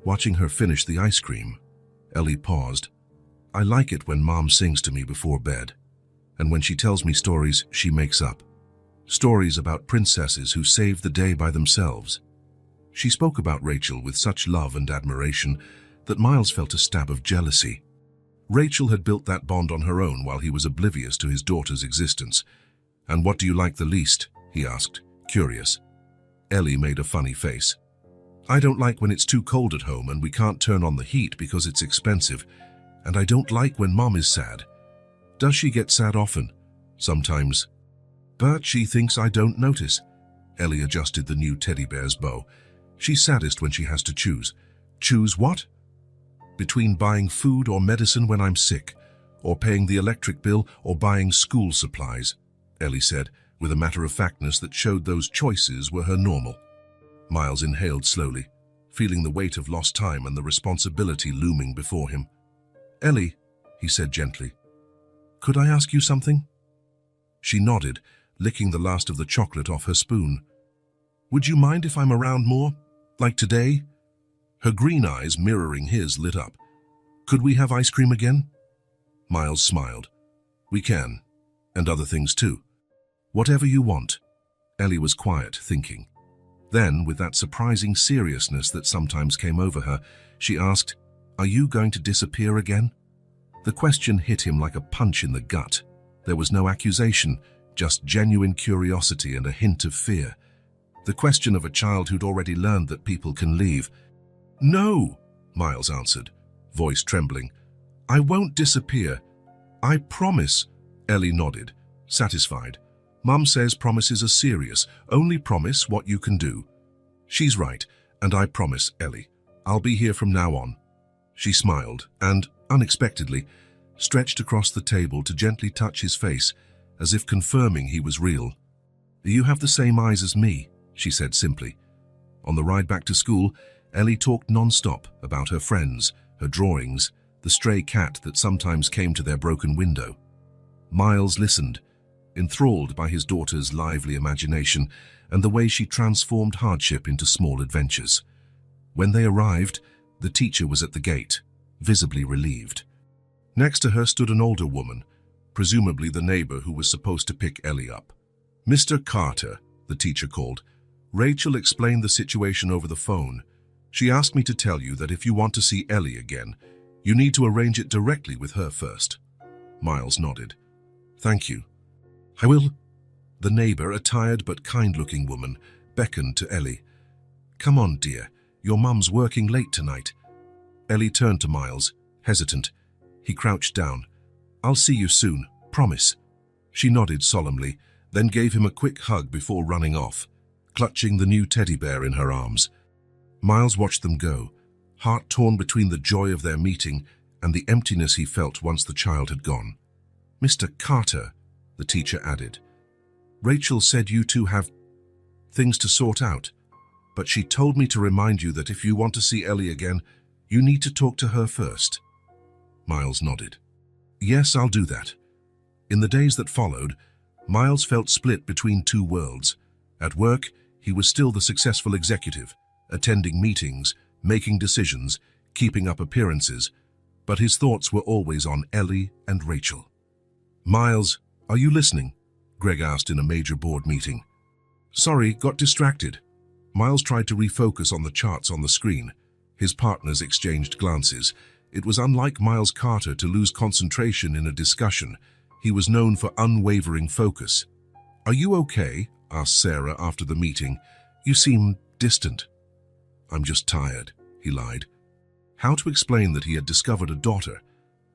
watching her finish the ice cream. Ellie paused. I like it when Mom sings to me before bed, and when she tells me stories she makes up. Stories about princesses who saved the day by themselves. She spoke about Rachel with such love and admiration that Miles felt a stab of jealousy. Rachel had built that bond on her own while he was oblivious to his daughter's existence. And what do you like the least? He asked, curious. Ellie made a funny face. I don't like when it's too cold at home and we can't turn on the heat because it's expensive. And I don't like when Mom is sad. Does she get sad often? Sometimes. But she thinks I don't notice. Ellie adjusted the new teddy bear's bow. She's saddest when she has to choose. Choose what? Between buying food or medicine when I'm sick, or paying the electric bill or buying school supplies, Ellie said, with a matter-of-factness that showed those choices were her normal. Miles inhaled slowly, feeling the weight of lost time and the responsibility looming before him. Ellie, he said gently, could I ask you something? She nodded, licking the last of the chocolate off her spoon. Would you mind if I'm around more? Like today? Her green eyes, mirroring his, lit up. Could we have ice cream again? Miles smiled. We can. And other things too. Whatever you want. Ellie was quiet, thinking. Then, with that surprising seriousness that sometimes came over her, she asked, Are you going to disappear again? The question hit him like a punch in the gut. There was no accusation, just genuine curiosity and a hint of fear. The question of a child who'd already learned that people can leave. No, Miles answered, voice trembling. I won't disappear. I promise. Ellie nodded, satisfied, Mum says promises are serious. Only promise what you can do. She's right, and I promise, Ellie. I'll be here from now on. She smiled and, unexpectedly, stretched across the table to gently touch his face, as if confirming he was real. You have the same eyes as me, she said simply. On the ride back to school, Ellie talked non-stop about her friends, her drawings, the stray cat that sometimes came to their broken window. Miles listened, enthralled by his daughter's lively imagination and the way she transformed hardship into small adventures. When they arrived, the teacher was at the gate, visibly relieved. Next to her stood an older woman, presumably the neighbor who was supposed to pick Ellie up. Mr. Carter, the teacher called. Rachel explained the situation over the phone. She asked me to tell you that if you want to see Ellie again, you need to arrange it directly with her first. Miles nodded. Thank you. I will. The neighbor, a tired but kind-looking woman, beckoned to Ellie. Come on, dear. Your mum's working late tonight. Ellie turned to Miles, hesitant. He crouched down. I'll see you soon, promise. She nodded solemnly, then gave him a quick hug before running off, clutching the new teddy bear in her arms. Miles watched them go, heart torn between the joy of their meeting and the emptiness he felt once the child had gone. Mr. Carter, the teacher added. Rachel said you two have things to sort out, but she told me to remind you that if you want to see Ellie again, you need to talk to her first. Miles nodded. Yes, I'll do that. In the days that followed, Miles felt split between two worlds. At work, he was still the successful executive, attending meetings, making decisions, keeping up appearances, but his thoughts were always on Ellie and Rachel. Miles, are you listening? Greg asked in a major board meeting. Sorry, got distracted. Miles tried to refocus on the charts on the screen. His partners exchanged glances. It was unlike Miles Carter to lose concentration in a discussion. He was known for unwavering focus. Are you okay? Asked Sarah after the meeting. You seem distant. I'm just tired, he lied. How to explain that he had discovered a daughter,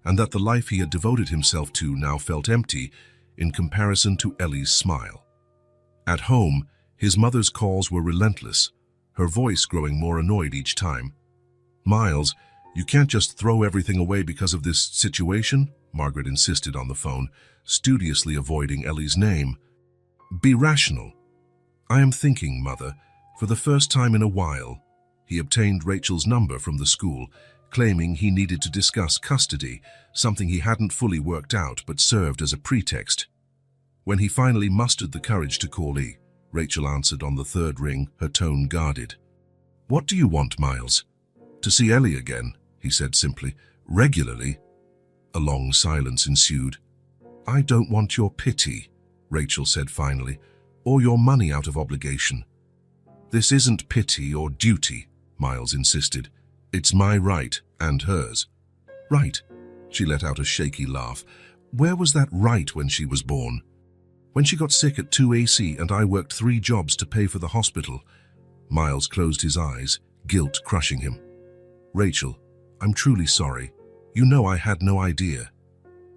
and that the life he had devoted himself to now felt empty in comparison to Ellie's smile? At home, his mother's calls were relentless, her voice growing more annoyed each time. Miles, you can't just throw everything away because of this situation, Margaret insisted on the phone, studiously avoiding Ellie's name. Be rational. I am thinking, Mother, for the first time in a while. He obtained Rachel's number from the school, claiming he needed to discuss custody, something he hadn't fully worked out but served as a pretext. When he finally mustered the courage to call Rachel answered on the third ring, her tone guarded. What do you want, Miles? To see Ellie again, he said simply. Regularly? A long silence ensued. I don't want your pity, Rachel said finally, or your money out of obligation. This isn't pity or duty, Miles insisted. It's my right and hers. Right, she let out a shaky laugh. Where was that right when she was born? When she got sick at 2AC and I worked 3 jobs to pay for the hospital. Miles closed his eyes, guilt crushing him. Rachel, I'm truly sorry. You know I had no idea.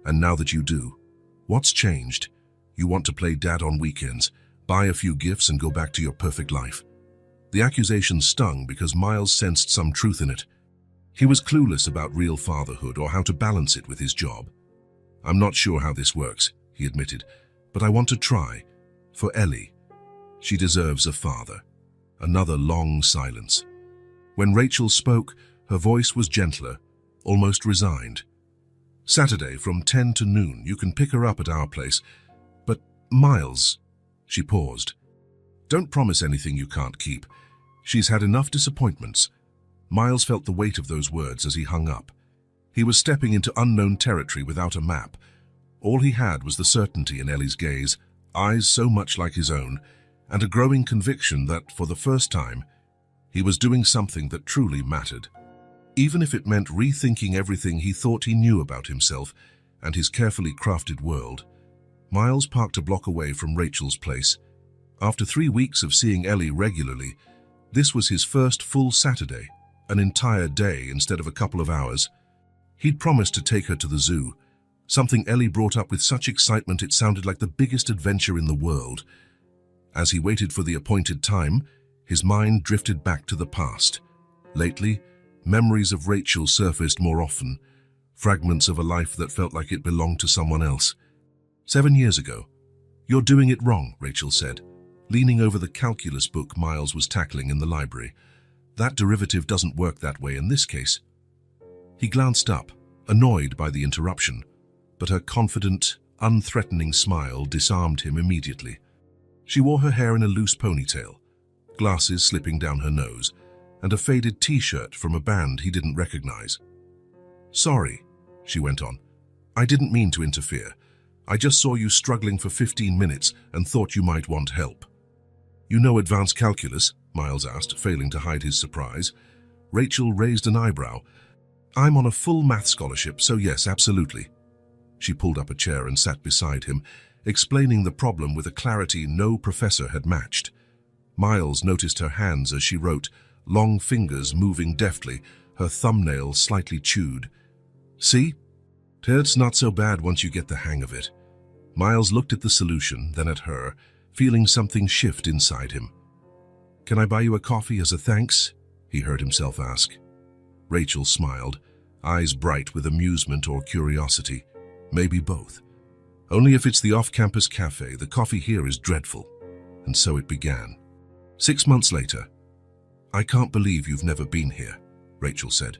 And now that you do, what's changed? You want to play dad on weekends, buy a few gifts and go back to your perfect life. The accusation stung because Miles sensed some truth in it. He was clueless about real fatherhood or how to balance it with his job. I'm not sure how this works, he admitted, but I want to try. For Ellie. She deserves a father. Another long silence. When Rachel spoke, her voice was gentler, almost resigned. Saturday from 10 to noon, you can pick her up at our place. But, Miles, she paused. Don't promise anything you can't keep. She's had enough disappointments. Miles felt the weight of those words as he hung up. He was stepping into unknown territory without a map. All he had was the certainty in Ellie's gaze, eyes so much like his own, and a growing conviction that, for the first time, he was doing something that truly mattered. Even if it meant rethinking everything he thought he knew about himself and his carefully crafted world. Miles parked a block away from Rachel's place. After 3 weeks of seeing Ellie regularly, this was his first full Saturday, an entire day instead of a couple of hours. He'd promised to take her to the zoo, something Ellie brought up with such excitement it sounded like the biggest adventure in the world. As he waited for the appointed time, his mind drifted back to the past. Lately, memories of Rachel surfaced more often, fragments of a life that felt like it belonged to someone else. 7 years ago. "You're doing it wrong," Rachel said, leaning over the calculus book Miles was tackling in the library. "That derivative doesn't work that way in this case." He glanced up, annoyed by the interruption, but her confident, unthreatening smile disarmed him immediately. She wore her hair in a loose ponytail, glasses slipping down her nose, and a faded t-shirt from a band he didn't recognize. "Sorry," she went on. "I didn't mean to interfere. I just saw you struggling for 15 minutes and thought you might want help." "You know advanced calculus?" Miles asked, failing to hide his surprise. Rachel raised an eyebrow. "I'm on a full math scholarship, so yes, absolutely." She pulled up a chair and sat beside him, explaining the problem with a clarity no professor had matched. Miles noticed her hands as she wrote, long fingers moving deftly, her thumbnail slightly chewed. "See? It's not so bad once you get the hang of it." Miles looked at the solution, then at her, feeling something shift inside him. "Can I buy you a coffee as a thanks?" he heard himself ask. Rachel smiled, eyes bright with amusement or curiosity. "Maybe both. Only if it's the off-campus cafe. The coffee here is dreadful." And so it began. 6 months later. "I can't believe you've never been here," Rachel said,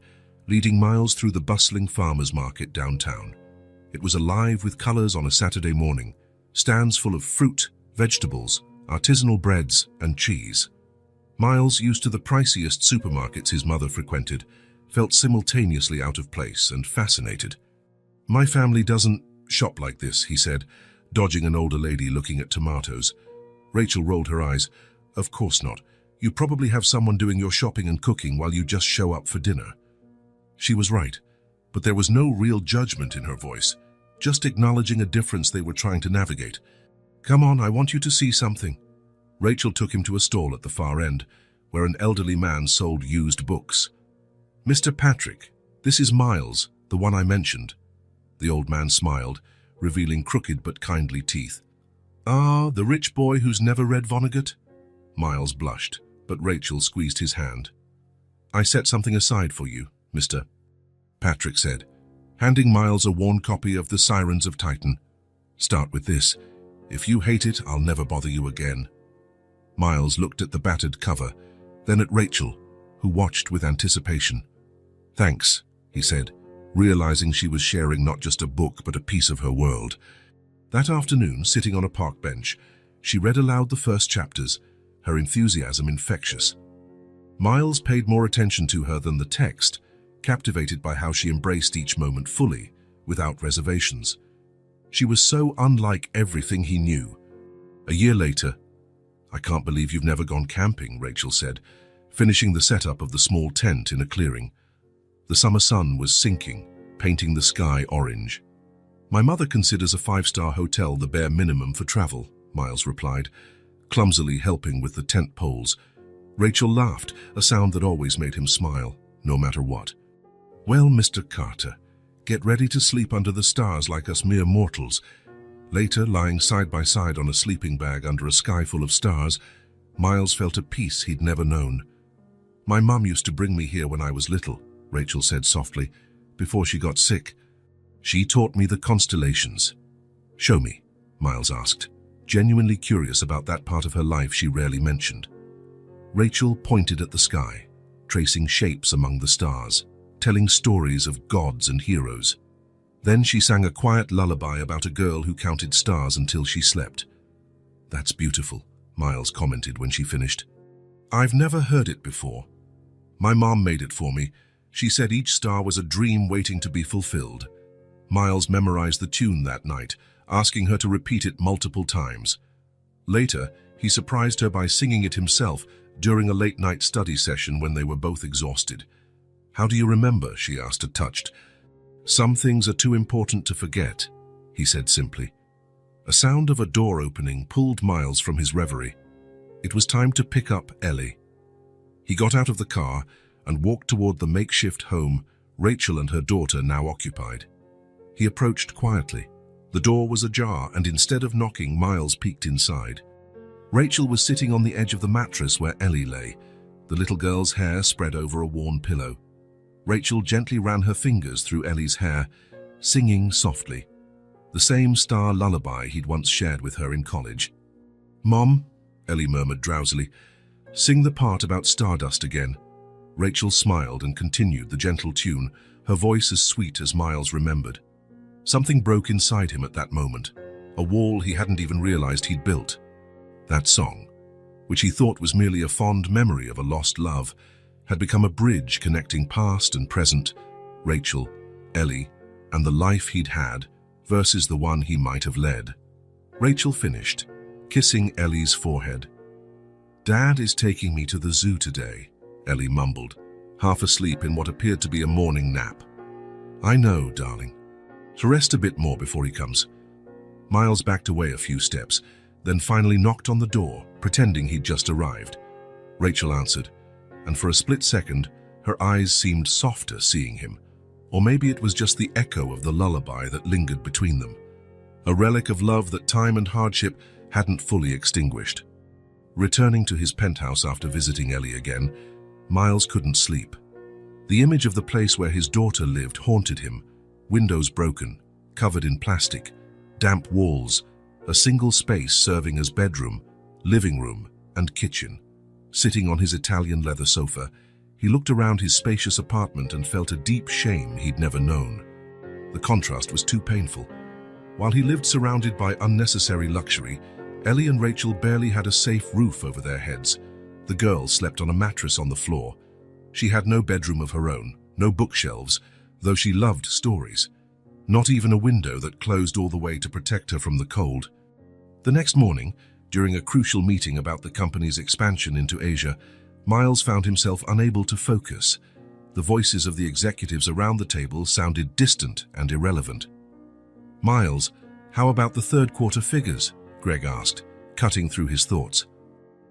leading Miles through the bustling farmers market downtown. It was alive with colors on a Saturday morning, stands full of fruit, vegetables, artisanal breads, and cheese. Miles, used to the priciest supermarkets his mother frequented, felt simultaneously out of place and fascinated. "My family doesn't shop like this," he said, dodging an older lady looking at tomatoes. Rachel rolled her eyes. "Of course not. You probably have someone doing your shopping and cooking while you just show up for dinner." She was right, but there was no real judgment in her voice, just acknowledging a difference they were trying to navigate. "Come on, I want you to see something." Rachel took him to a stall at the far end, where an elderly man sold used books. "Mr. Patrick, this is Miles, the one I mentioned." The old man smiled, revealing crooked but kindly teeth. "Ah, the rich boy who's never read Vonnegut?" Miles blushed, but Rachel squeezed his hand. "I set something aside for you, Mr. Patrick said, handing Miles a worn copy of The Sirens of Titan. "Start with this. If you hate it, I'll never bother you again." Miles looked at the battered cover, then at Rachel, who watched with anticipation. "Thanks," he said, realizing she was sharing not just a book but a piece of her world. That afternoon, sitting on a park bench, she read aloud the first chapters, her enthusiasm infectious. Miles paid more attention to her than the text, captivated by how she embraced each moment fully, without reservations. She was so unlike everything he knew. A year later, "I can't believe you've never gone camping," Rachel said, finishing the setup of the small tent in a clearing. The summer sun was sinking, painting the sky orange. "My mother considers a 5-star hotel the bare minimum for travel," Miles replied, clumsily helping with the tent poles. Rachel laughed, a sound that always made him smile, no matter what. "Well, Mr. Carter, get ready to sleep under the stars like us mere mortals." Later, lying side by side on a sleeping bag under a sky full of stars, Miles felt a peace he'd never known. "My mum used to bring me here when I was little," Rachel said softly, "before she got sick. She taught me the constellations." "Show me," Miles asked, genuinely curious about that part of her life she rarely mentioned. Rachel pointed at the sky, tracing shapes among the stars, telling stories of gods and heroes. Then she sang a quiet lullaby about a girl who counted stars until she slept. "That's beautiful," Miles commented when she finished. "I've never heard it before. My mom made it for me. She said each star was a dream waiting to be fulfilled." Miles memorized the tune that night, asking her to repeat it multiple times. Later, he surprised her by singing it himself during a late-night study session when they were both exhausted. "How do you remember?" she asked, touched. "Some things are too important to forget," he said simply. A sound of a door opening pulled Miles from his reverie. It was time to pick up Ellie. He got out of the car and walked toward the makeshift home Rachel and her daughter now occupied. He approached quietly. The door was ajar, and instead of knocking, Miles peeked inside. Rachel was sitting on the edge of the mattress where Ellie lay, the little girl's hair spread over a worn pillow. Rachel gently ran her fingers through Ellie's hair, singing softly, the same star lullaby he'd once shared with her in college. "Mom," Ellie murmured drowsily, "sing the part about stardust again." Rachel smiled and continued the gentle tune, her voice as sweet as Miles remembered. Something broke inside him at that moment, a wall he hadn't even realized he'd built. That song, which he thought was merely a fond memory of a lost love, had become a bridge connecting past and present, Rachel, Ellie, and the life he'd had versus the one he might have led. Rachel finished, kissing Ellie's forehead. "Dad is taking me to the zoo today," Ellie mumbled, half asleep in what appeared to be a morning nap. "I know, darling. To rest a bit more before he comes." Miles backed away a few steps, then finally knocked on the door, pretending he'd just arrived. Rachel answered, and for a split second, her eyes seemed softer seeing him. Or maybe it was just the echo of the lullaby that lingered between them, a relic of love that time and hardship hadn't fully extinguished. Returning to his penthouse after visiting Ellie again, Miles couldn't sleep. The image of the place where his daughter lived haunted him, windows broken, covered in plastic, damp walls, a single space serving as bedroom, living room, and kitchen. Sitting on his Italian leather sofa, he looked around his spacious apartment and felt a deep shame he'd never known. The contrast was too painful. While he lived surrounded by unnecessary luxury, Ellie and Rachel barely had a safe roof over their heads. The girl slept on a mattress on the floor. She had no bedroom of her own, no bookshelves, though she loved stories. Not even a window that closed all the way to protect her from the cold. The next morning, during a crucial meeting about the company's expansion into Asia, Miles found himself unable to focus. The voices of the executives around the table sounded distant and irrelevant. "Miles, how about the third quarter figures?" Greg asked, cutting through his thoughts.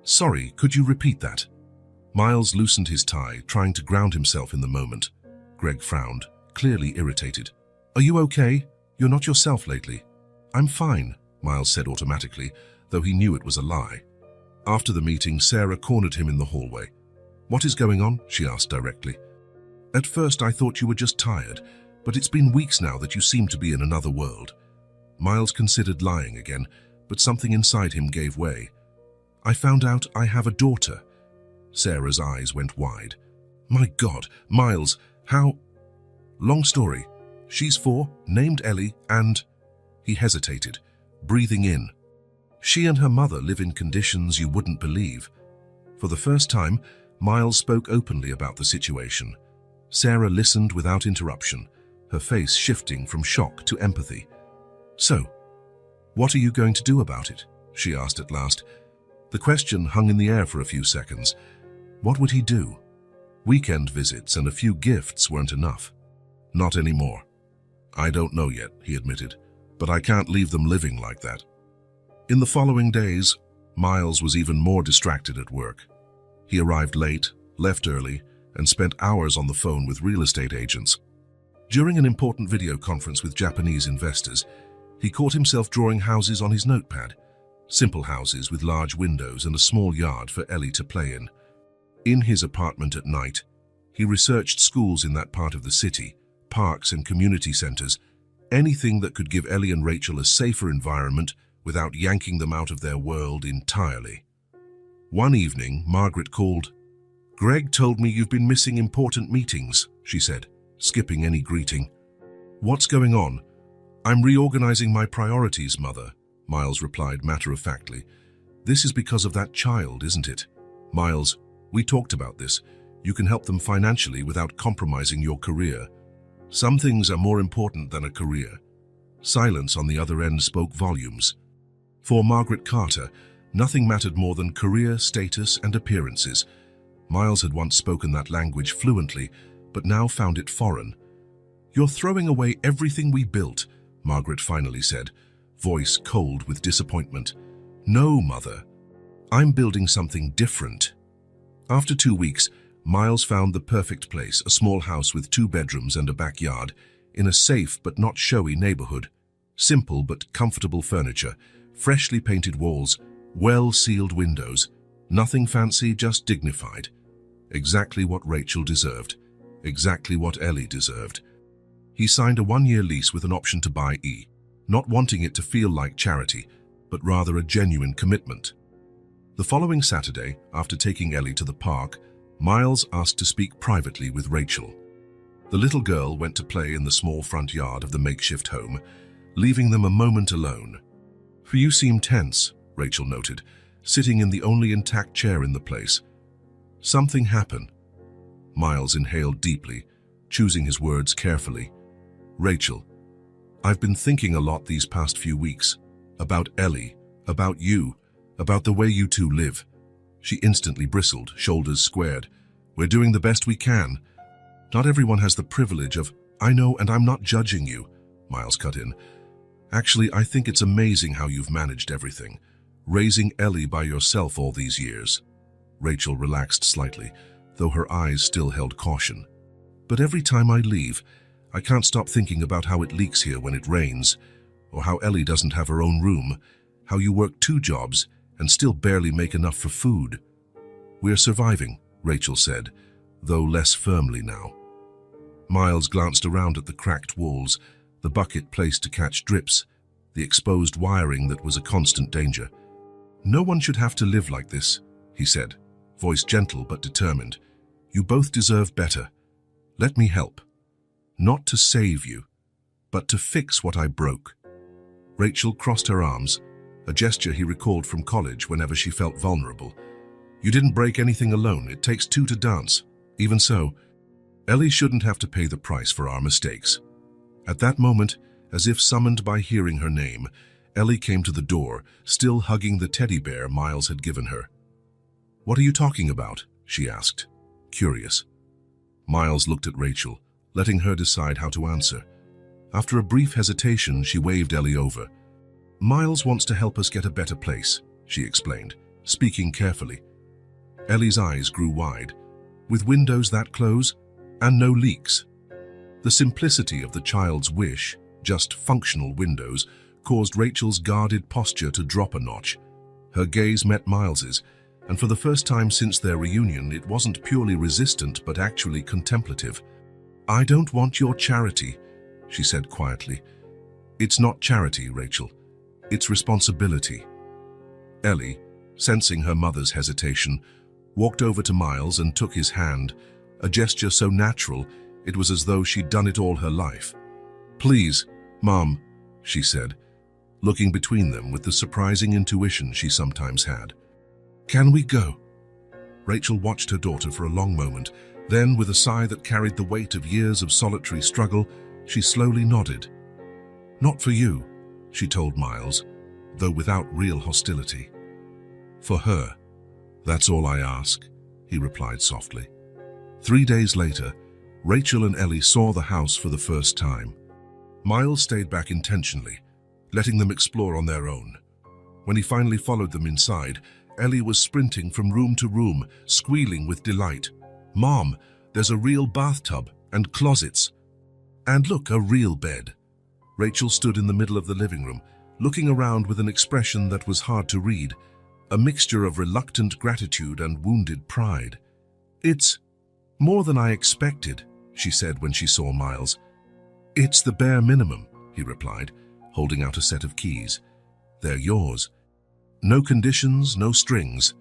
"Sorry, could you repeat that?" Miles loosened his tie, trying to ground himself in the moment. Greg frowned, clearly irritated. "Are you okay? You're not yourself lately." "I'm fine," Miles said automatically, though he knew it was a lie. After the meeting, Sarah cornered him in the hallway. "What is going on?" she asked directly. "At first I thought you were just tired, but it's been weeks now that you seem to be in another world." Miles considered lying again, but something inside him gave way. "I found out I have a daughter." Sarah's eyes went wide. "My God, Miles, how—" "Long story. She's 4, named Ellie, and—" He hesitated, breathing in. "She and her mother live in conditions you wouldn't believe." For the first time, Miles spoke openly about the situation. Sarah listened without interruption, her face shifting from shock to empathy. "So, what are you going to do about it?" she asked at last. The question hung in the air for a few seconds. What would he do? Weekend visits and a few gifts weren't enough. "Not anymore." "I don't know yet," he admitted, "but I can't leave them living like that." In the following days, Miles was even more distracted at work. He arrived late, left early, and spent hours on the phone with real estate agents. During an important video conference with Japanese investors, he caught himself drawing houses on his notepad. Simple houses with large windows and a small yard for Ellie to play in. In his apartment at night, he researched schools in that part of the city, parks and community centers, anything that could give Ellie and Rachel a safer environment without yanking them out of their world entirely. One evening, Margaret called. "Greg told me you've been missing important meetings," she said, skipping any greeting. "What's going on?" "I'm reorganizing my priorities, Mother," Miles replied matter-of-factly. "This is because of that child, isn't it?" "Miles, we talked about this. You can help them financially without compromising your career. Some things are more important than a career." Silence on the other end spoke volumes. For Margaret Carter, nothing mattered more than career, status, and appearances. Miles had once spoken that language fluently, but now found it foreign. "You're throwing away everything we built," Margaret finally said, voice cold with disappointment. "No, Mother. I'm building something different." After 2 weeks, Miles found the perfect place, a small house with 2 bedrooms and a backyard. in a safe but not showy neighborhood. Simple but comfortable furniture, freshly painted walls, well-sealed windows. Nothing fancy, just dignified. Exactly what Rachel deserved. Exactly what Ellie deserved. He signed a 1-year lease with an option to buy not wanting it to feel like charity, but rather a genuine commitment. The following Saturday, after taking Ellie to the park, Miles asked to speak privately with Rachel. The little girl went to play in the small front yard of the makeshift home, leaving them a moment alone. "You seem tense," Rachel noted, sitting in the only intact chair in the place. "Something happened." Miles inhaled deeply, choosing his words carefully. "Rachel, I've been thinking a lot these past few weeks. About Ellie, about you, about the way you two live." She instantly bristled, shoulders squared. "We're doing the best we can. Not everyone has the privilege of—" "I know, and I'm not judging you," Miles cut in. "Actually, I think it's amazing how you've managed everything. Raising Ellie by yourself all these years." Rachel relaxed slightly, though her eyes still held caution. "But every time I leave, I can't stop thinking about how it leaks here when it rains, or how Ellie doesn't have her own room, how you work 2 jobs and still barely make enough for food." "We're surviving," Rachel said, though less firmly now. Miles glanced around at the cracked walls, the bucket placed to catch drips, the exposed wiring that was a constant danger. "No one should have to live like this," he said, voice gentle but determined. "You both deserve better. Let me help. Not to save you, but to fix what I broke." Rachel crossed her arms, a gesture he recalled from college whenever she felt vulnerable. "You didn't break anything alone. It takes 2 to dance. Even so, Ellie shouldn't have to pay the price for our mistakes." At that moment, as if summoned by hearing her name, Ellie came to the door, still hugging the teddy bear Miles had given her. "What are you talking about?" she asked, curious. Miles looked at Rachel, letting her decide how to answer. After a brief hesitation, she waved Ellie over. "Miles wants to help us get a better place," she explained, speaking carefully. Ellie's eyes grew wide. With windows that close, and no leaks. The simplicity of the child's wish, just functional windows, caused Rachel's guarded posture to drop a notch. Her gaze met Miles's, and for the first time since their reunion, it wasn't purely resistant but actually contemplative. "I don't want your charity," she said quietly. "It's not charity, Rachel. It's responsibility." Ellie, sensing her mother's hesitation, walked over to Miles and took his hand, a gesture so natural it was as though she'd done it all her life. "Please, Mom," she said, looking between them with the surprising intuition she sometimes had. "Can we go?" Rachel watched her daughter for a long moment. Then, with a sigh that carried the weight of years of solitary struggle, she slowly nodded. "Not for you," she told Miles, though without real hostility. "For her. That's all I ask," he replied softly. 3 days later, Rachel and Ellie saw the house for the first time. Miles stayed back intentionally, letting them explore on their own. When he finally followed them inside, Ellie was sprinting from room to room, squealing with delight. "Mom, there's a real bathtub and closets. And look, a real bed." Rachel stood in the middle of the living room, looking around with an expression that was hard to read, a mixture of reluctant gratitude and wounded pride. "It's more than I expected," she said when she saw Miles. "It's the bare minimum," he replied, holding out a set of keys. "They're yours." "No conditions, no strings."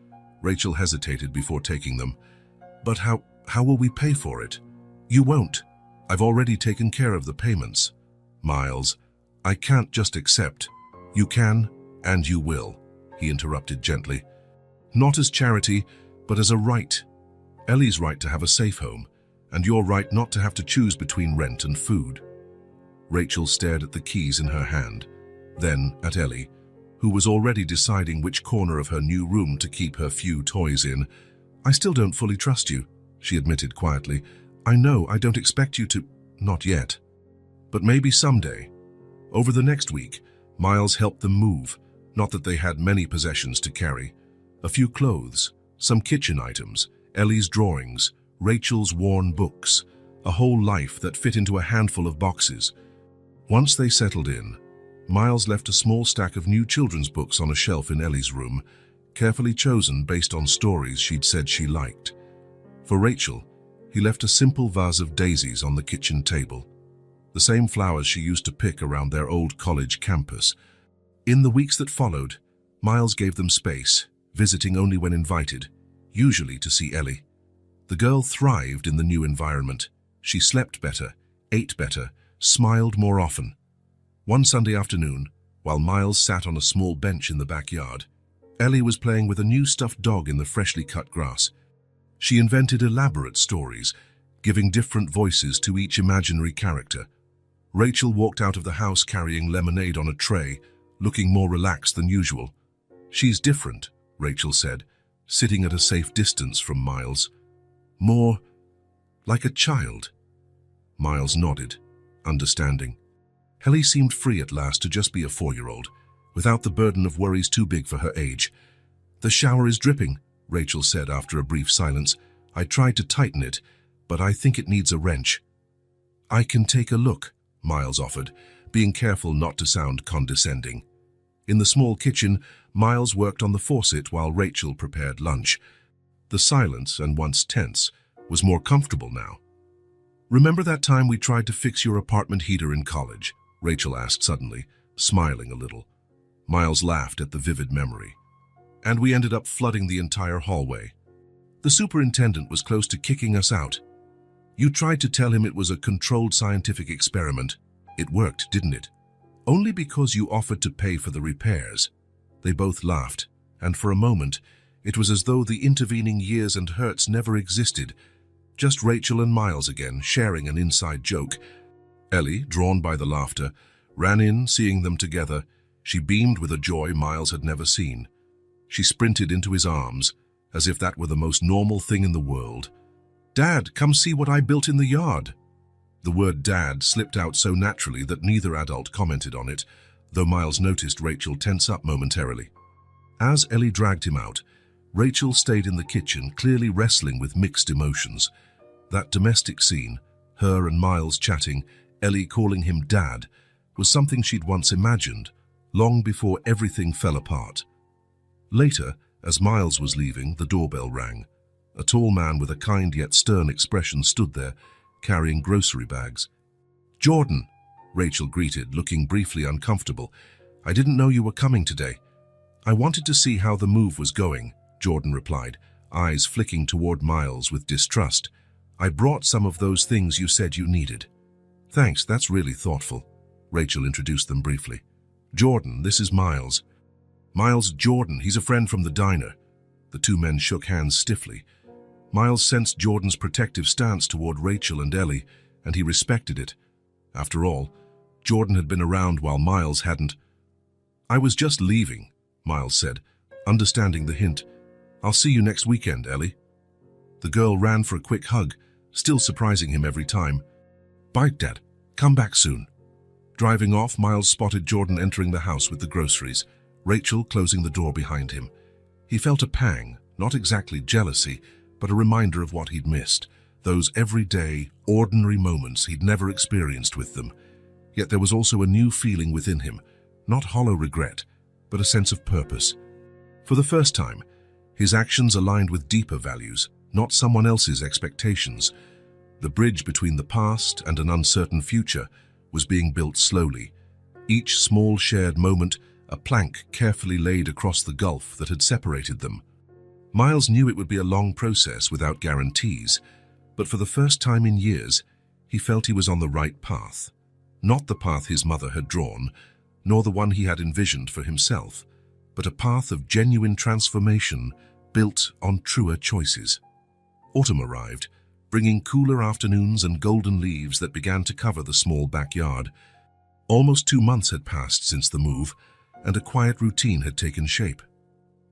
Rachel hesitated before taking them. "But how will we pay for it?" "You won't. I've already taken care of the payments." "Miles, I can't just accept." "You can, and you will," he interrupted gently. "Not as charity, but as a right. Ellie's right to have a safe home, and your right not to have to choose between rent and food." Rachel stared at the keys in her hand, then at Ellie, who was already deciding which corner of her new room to keep her few toys in. "I still don't fully trust you," she admitted quietly. "I know I don't expect you to, not yet. But maybe someday." Over the next week, Miles helped them move, not that they had many possessions to carry. A few clothes, some kitchen items, Ellie's drawings, Rachel's worn books. a whole life that fit into a handful of boxes. Once they settled in, Miles left a small stack of new children's books on a shelf in Ellie's room, carefully chosen based on stories she'd said she liked. For Rachel, he left a simple vase of daisies on the kitchen table, the same flowers she used to pick around their old college campus. In the weeks that followed, Miles gave them space, visiting only when invited, usually to see Ellie. The girl thrived in the new environment. She slept better, ate better, smiled more often. One Sunday afternoon, while Miles sat on a small bench in the backyard, Ellie was playing with a new stuffed dog in the freshly cut grass. She invented elaborate stories, giving different voices to each imaginary character. Rachel walked out of the house carrying lemonade on a tray, looking more relaxed than usual. "She's different," Rachel said, sitting at a safe distance from Miles. "More like a child." Miles nodded, understanding. Ellie seemed free at last to just be a 4-year-old, without the burden of worries too big for her age. "The shower is dripping," Rachel said after a brief silence. "I tried to tighten it, but I think it needs a wrench." "I can take a look," Miles offered, being careful not to sound condescending. In the small kitchen, Miles worked on the faucet while Rachel prepared lunch. The silence, and once tense, was more comfortable now. "Remember that time we tried to fix your apartment heater in college?" Rachel asked suddenly, smiling a little. Miles laughed at the vivid memory. "And we ended up flooding the entire hallway. The superintendent was close to kicking us out. You tried to tell him it was a controlled scientific experiment. It worked, didn't it? Only because you offered to pay for the repairs." They both laughed, and for a moment, it was as though the intervening years and hurts never existed. Just Rachel and Miles again, sharing an inside joke. Ellie, drawn by the laughter, ran in, seeing them together. She beamed with a joy Miles had never seen. She sprinted into his arms, as if that were the most normal thing in the world. "Dad, come see what I built in the yard." The word "Dad" slipped out so naturally that neither adult commented on it, though Miles noticed Rachel tense up momentarily. As Ellie dragged him out, Rachel stayed in the kitchen, clearly wrestling with mixed emotions. That domestic scene, her and Miles chatting, Ellie calling him Dad, was something she'd once imagined, long before everything fell apart. Later, as Miles was leaving, the doorbell rang. A tall man with a kind yet stern expression stood there, carrying grocery bags. "Jordan," Rachel greeted, looking briefly uncomfortable. "I didn't know you were coming today." "I wanted to see how the move was going," Jordan replied, eyes flicking toward Miles with distrust. "I brought some of those things you said you needed." "Thanks, that's really thoughtful." Rachel introduced them briefly. "Jordan, this is Miles." "Miles Jordan, he's a friend from the diner." The two men shook hands stiffly. Miles sensed Jordan's protective stance toward Rachel and Ellie, and he respected it. After all, Jordan had been around while Miles hadn't. "I was just leaving," Miles said, understanding the hint. "I'll see you next weekend, Ellie." The girl ran for a quick hug, still surprising him every time. "Bye, Dad. Come back soon." Driving off, Miles spotted Jordan entering the house with the groceries, Rachel closing the door behind him. He felt a pang, not exactly jealousy, but a reminder of what he'd missed, those everyday, ordinary moments he'd never experienced with them. Yet there was also a new feeling within him, not hollow regret, but a sense of purpose. For the first time, his actions aligned with deeper values, not someone else's expectations. The bridge between the past and an uncertain future was being built slowly, each small shared moment a plank carefully laid across the gulf that had separated them. Miles knew it would be a long process without guarantees, but for the first time in years, he felt he was on the right path. Not the path his mother had drawn, nor the one he had envisioned for himself, but a path of genuine transformation built on truer choices. Autumn arrived, bringing cooler afternoons and golden leaves that began to cover the small backyard. Almost 2 months had passed since the move, and a quiet routine had taken shape.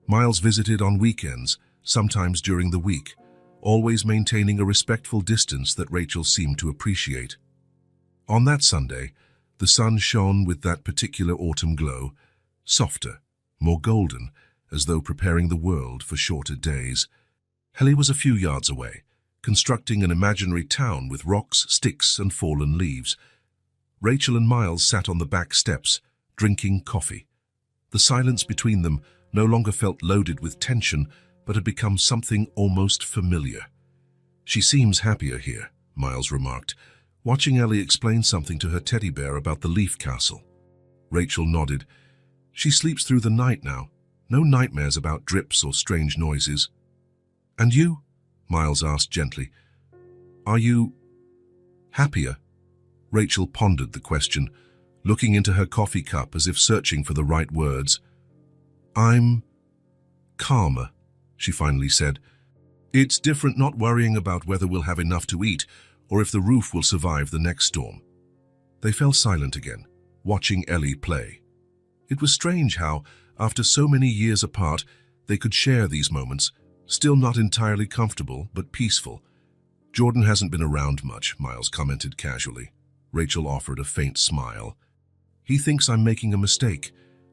Miles visited on weekends, sometimes during the week, always maintaining a respectful distance that Rachel seemed to appreciate. On that Sunday, the sun shone with that particular autumn glow, softer, more golden, as though preparing the world for shorter days. Ellie was a few yards away, constructing an imaginary town with rocks, sticks, and fallen leaves. Rachel and Miles sat on the back steps, drinking coffee. The silence between them no longer felt loaded with tension, but had become something almost familiar. "She seems happier here," Miles remarked, watching Ellie explain something to her teddy bear about the Leaf Castle. Rachel nodded. "She sleeps through the night now. No nightmares about drips or strange noises." "And you?" Miles asked gently. "Are you happier?" Rachel pondered the question, looking into her coffee cup as if searching for the right words. "I'm calmer," she finally said. "It's different not worrying about whether we'll have enough to eat or if the roof will survive the next storm." They fell silent again, watching Ellie play. It was strange how, after so many years apart, they could share these moments, still not entirely comfortable but peaceful. "Jordan hasn't been around much," Miles commented casually. Rachel offered a faint smile. "He thinks I'm making a mistake,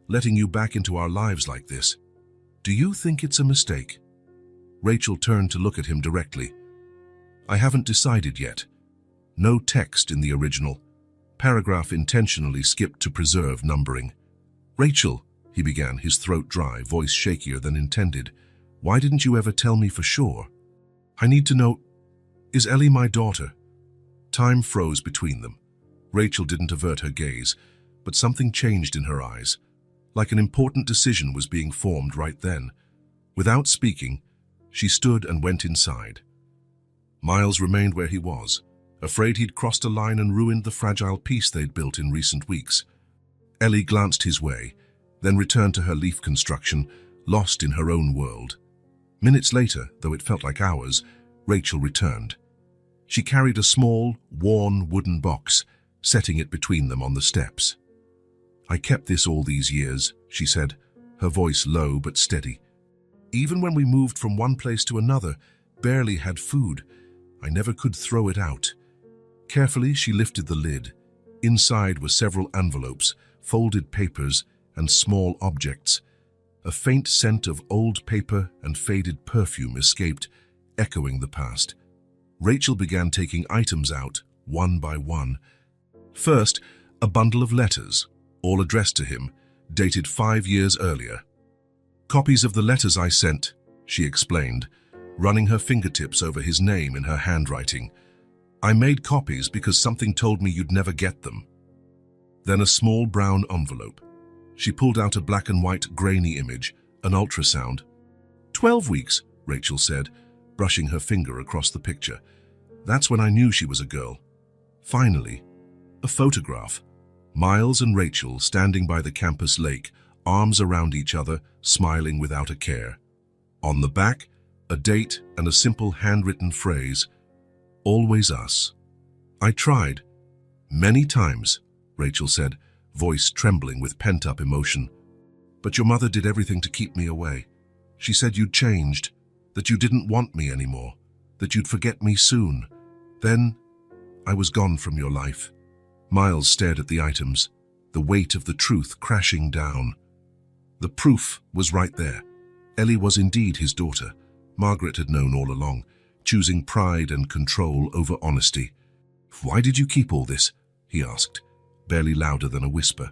letting you back into our lives like this. Do you think it's a mistake?" Rachel turned to look at him directly. "I haven't decided yet." No text in the original. Paragraph intentionally skipped to preserve numbering. "Rachel," he began, his throat dry, voice shakier than intended. "Why didn't you ever tell me for sure? I need to know, is Ellie my daughter?" Time froze between them. Rachel didn't avert her gaze, but something changed in her eyes, like an important decision was being formed right then. Without speaking, she stood and went inside. Miles remained where he was, afraid he'd crossed a line and ruined the fragile peace they'd built in recent weeks. Ellie glanced his way, then returned to her leaf construction, lost in her own world. Minutes later, though it felt like hours, Rachel returned. She carried a small, worn wooden box, setting it between them on the steps. "I kept this all these years," she said, her voice low but steady. "Even when we moved from one place to another, barely had food. I never could throw it out." Carefully, she lifted the lid. Inside were several envelopes, folded papers, and small objects. A faint scent of old paper and faded perfume escaped, echoing the past. Rachel began taking items out, one by one. First, a bundle of letters, all addressed to him, dated 5 years earlier. "Copies of the letters I sent," she explained, running her fingertips over his name in her handwriting. "I made copies because something told me you'd never get them." Then a small brown envelope. She pulled out a black and white grainy image, an ultrasound. 12 weeks, Rachel said, brushing her finger across the picture. "That's when I knew she was a girl." Finally, a photograph. Miles and Rachel standing by the campus lake, arms around each other, smiling without a care. On the back, a date and a simple handwritten phrase, "Always us." "I tried. Many times," Rachel said, voice trembling with pent-up emotion. "But your mother did everything to keep me away. She said you'd changed, that you didn't want me anymore, that you'd forget me soon. Then, I was gone from your life." Miles stared at the items, the weight of the truth crashing down. The proof was right there. Ellie was indeed his daughter. Margaret had known all along, choosing pride and control over honesty. "Why did you keep all this?" he asked, barely louder than a whisper.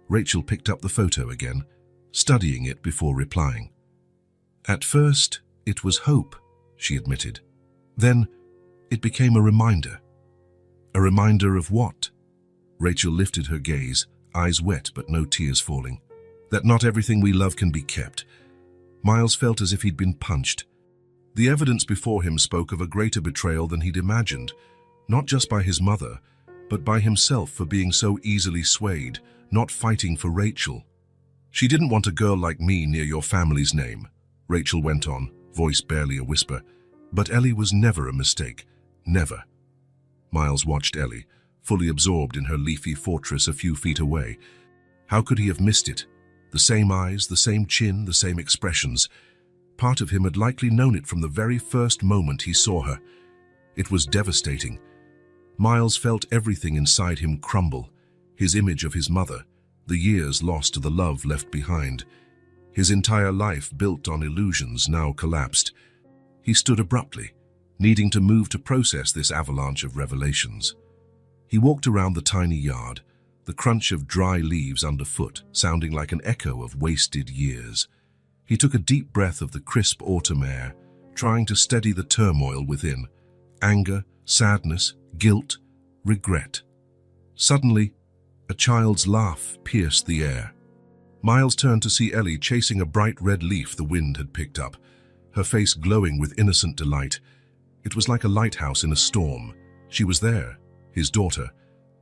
Rachel picked up the photo again, studying it before replying. "At first, it was hope," she admitted. "Then, it became a reminder." "A reminder of what?" Rachel lifted her gaze, eyes wet but no tears falling. "That not everything we love can be kept." Miles felt as if he'd been punched. The evidence before him spoke of a greater betrayal than he'd imagined, not just by his mother, but by himself for being so easily swayed, not fighting for Rachel. "She didn't want a girl like me near your family's name," Rachel went on, voice barely a whisper. "But Ellie was never a mistake. Never." Miles watched Ellie, fully absorbed in her leafy fortress a few feet away. How could he have missed it? The same eyes, the same chin, the same expressions. Part of him had likely known it from the very first moment he saw her. It was devastating. Miles felt everything inside him crumble. His image of his mother, the years lost to the love left behind. His entire life built on illusions now collapsed. He stood abruptly, needing to move to process this avalanche of revelations. He walked around the tiny yard, the crunch of dry leaves underfoot sounding like an echo of wasted years. He took a deep breath of the crisp autumn air, trying to steady the turmoil within: anger, sadness, guilt, regret. Suddenly, a child's laugh pierced the air. Miles turned to see Ellie chasing a bright red leaf the wind had picked up, her face glowing with innocent delight. It was like a lighthouse in a storm. She was there, his daughter.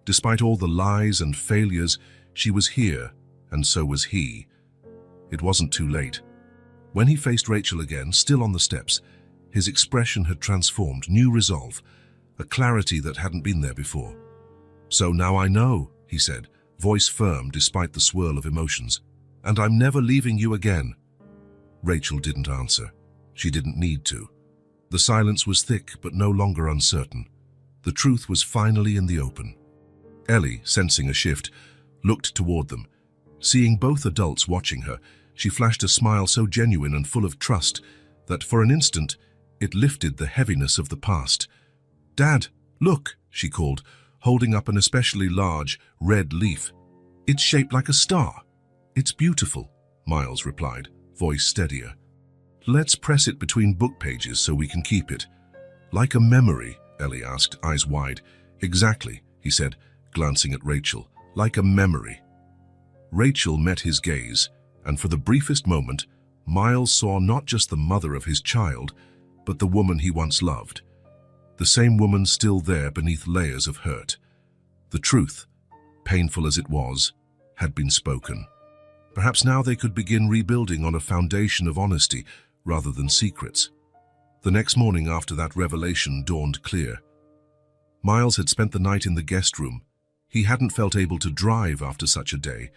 Despite all the lies and failures, she was here, and so was he. It wasn't too late. When he faced Rachel again, still on the steps, his expression had transformed, new resolve, a clarity that hadn't been there before. "So now I know," he said, voice firm despite the swirl of emotions. "And I'm never leaving you again." Rachel didn't answer. She didn't need to. The silence was thick but no longer uncertain. The truth was finally in the open. Ellie, sensing a shift, looked toward them. Seeing both adults watching her, she flashed a smile so genuine and full of trust that for an instant it lifted the heaviness of the past. "Dad, look," she called, holding up an especially large, red leaf. "It's shaped like a star." "It's beautiful," Miles replied, voice steadier. "Let's press it between book pages so we can keep it." "Like a memory?" Ellie asked, eyes wide. "Exactly," he said, glancing at Rachel. "Like a memory." Rachel met his gaze, and for the briefest moment, Miles saw not just the mother of his child, but the woman he once loved. The same woman still there beneath layers of hurt. The truth, painful as it was, had been spoken. Perhaps now they could begin rebuilding on a foundation of honesty rather than secrets. The next morning after that revelation dawned clear. Miles had spent the night in the guest room. He hadn't felt able to drive after such a day.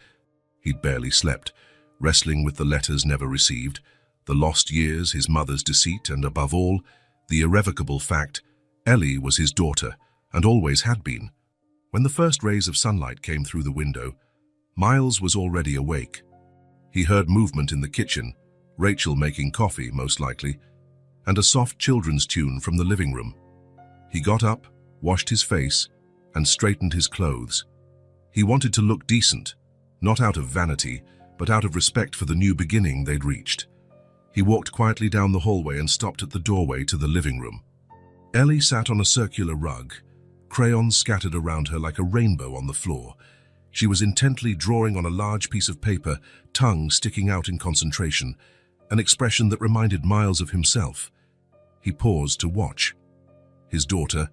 He'd barely slept, wrestling with the letters never received, the lost years, his mother's deceit, and above all, the irrevocable fact Ellie was his daughter, and always had been. When the first rays of sunlight came through the window, Miles was already awake. He heard movement in the kitchen, Rachel making coffee, most likely, and a soft children's tune from the living room. He got up, washed his face, and straightened his clothes. He wanted to look decent, not out of vanity, but out of respect for the new beginning they'd reached. He walked quietly down the hallway and stopped at the doorway to the living room. Ellie sat on a circular rug, crayons scattered around her like a rainbow on the floor. She was intently drawing on a large piece of paper, tongue sticking out in concentration, an expression that reminded Miles of himself. He paused to watch. His daughter.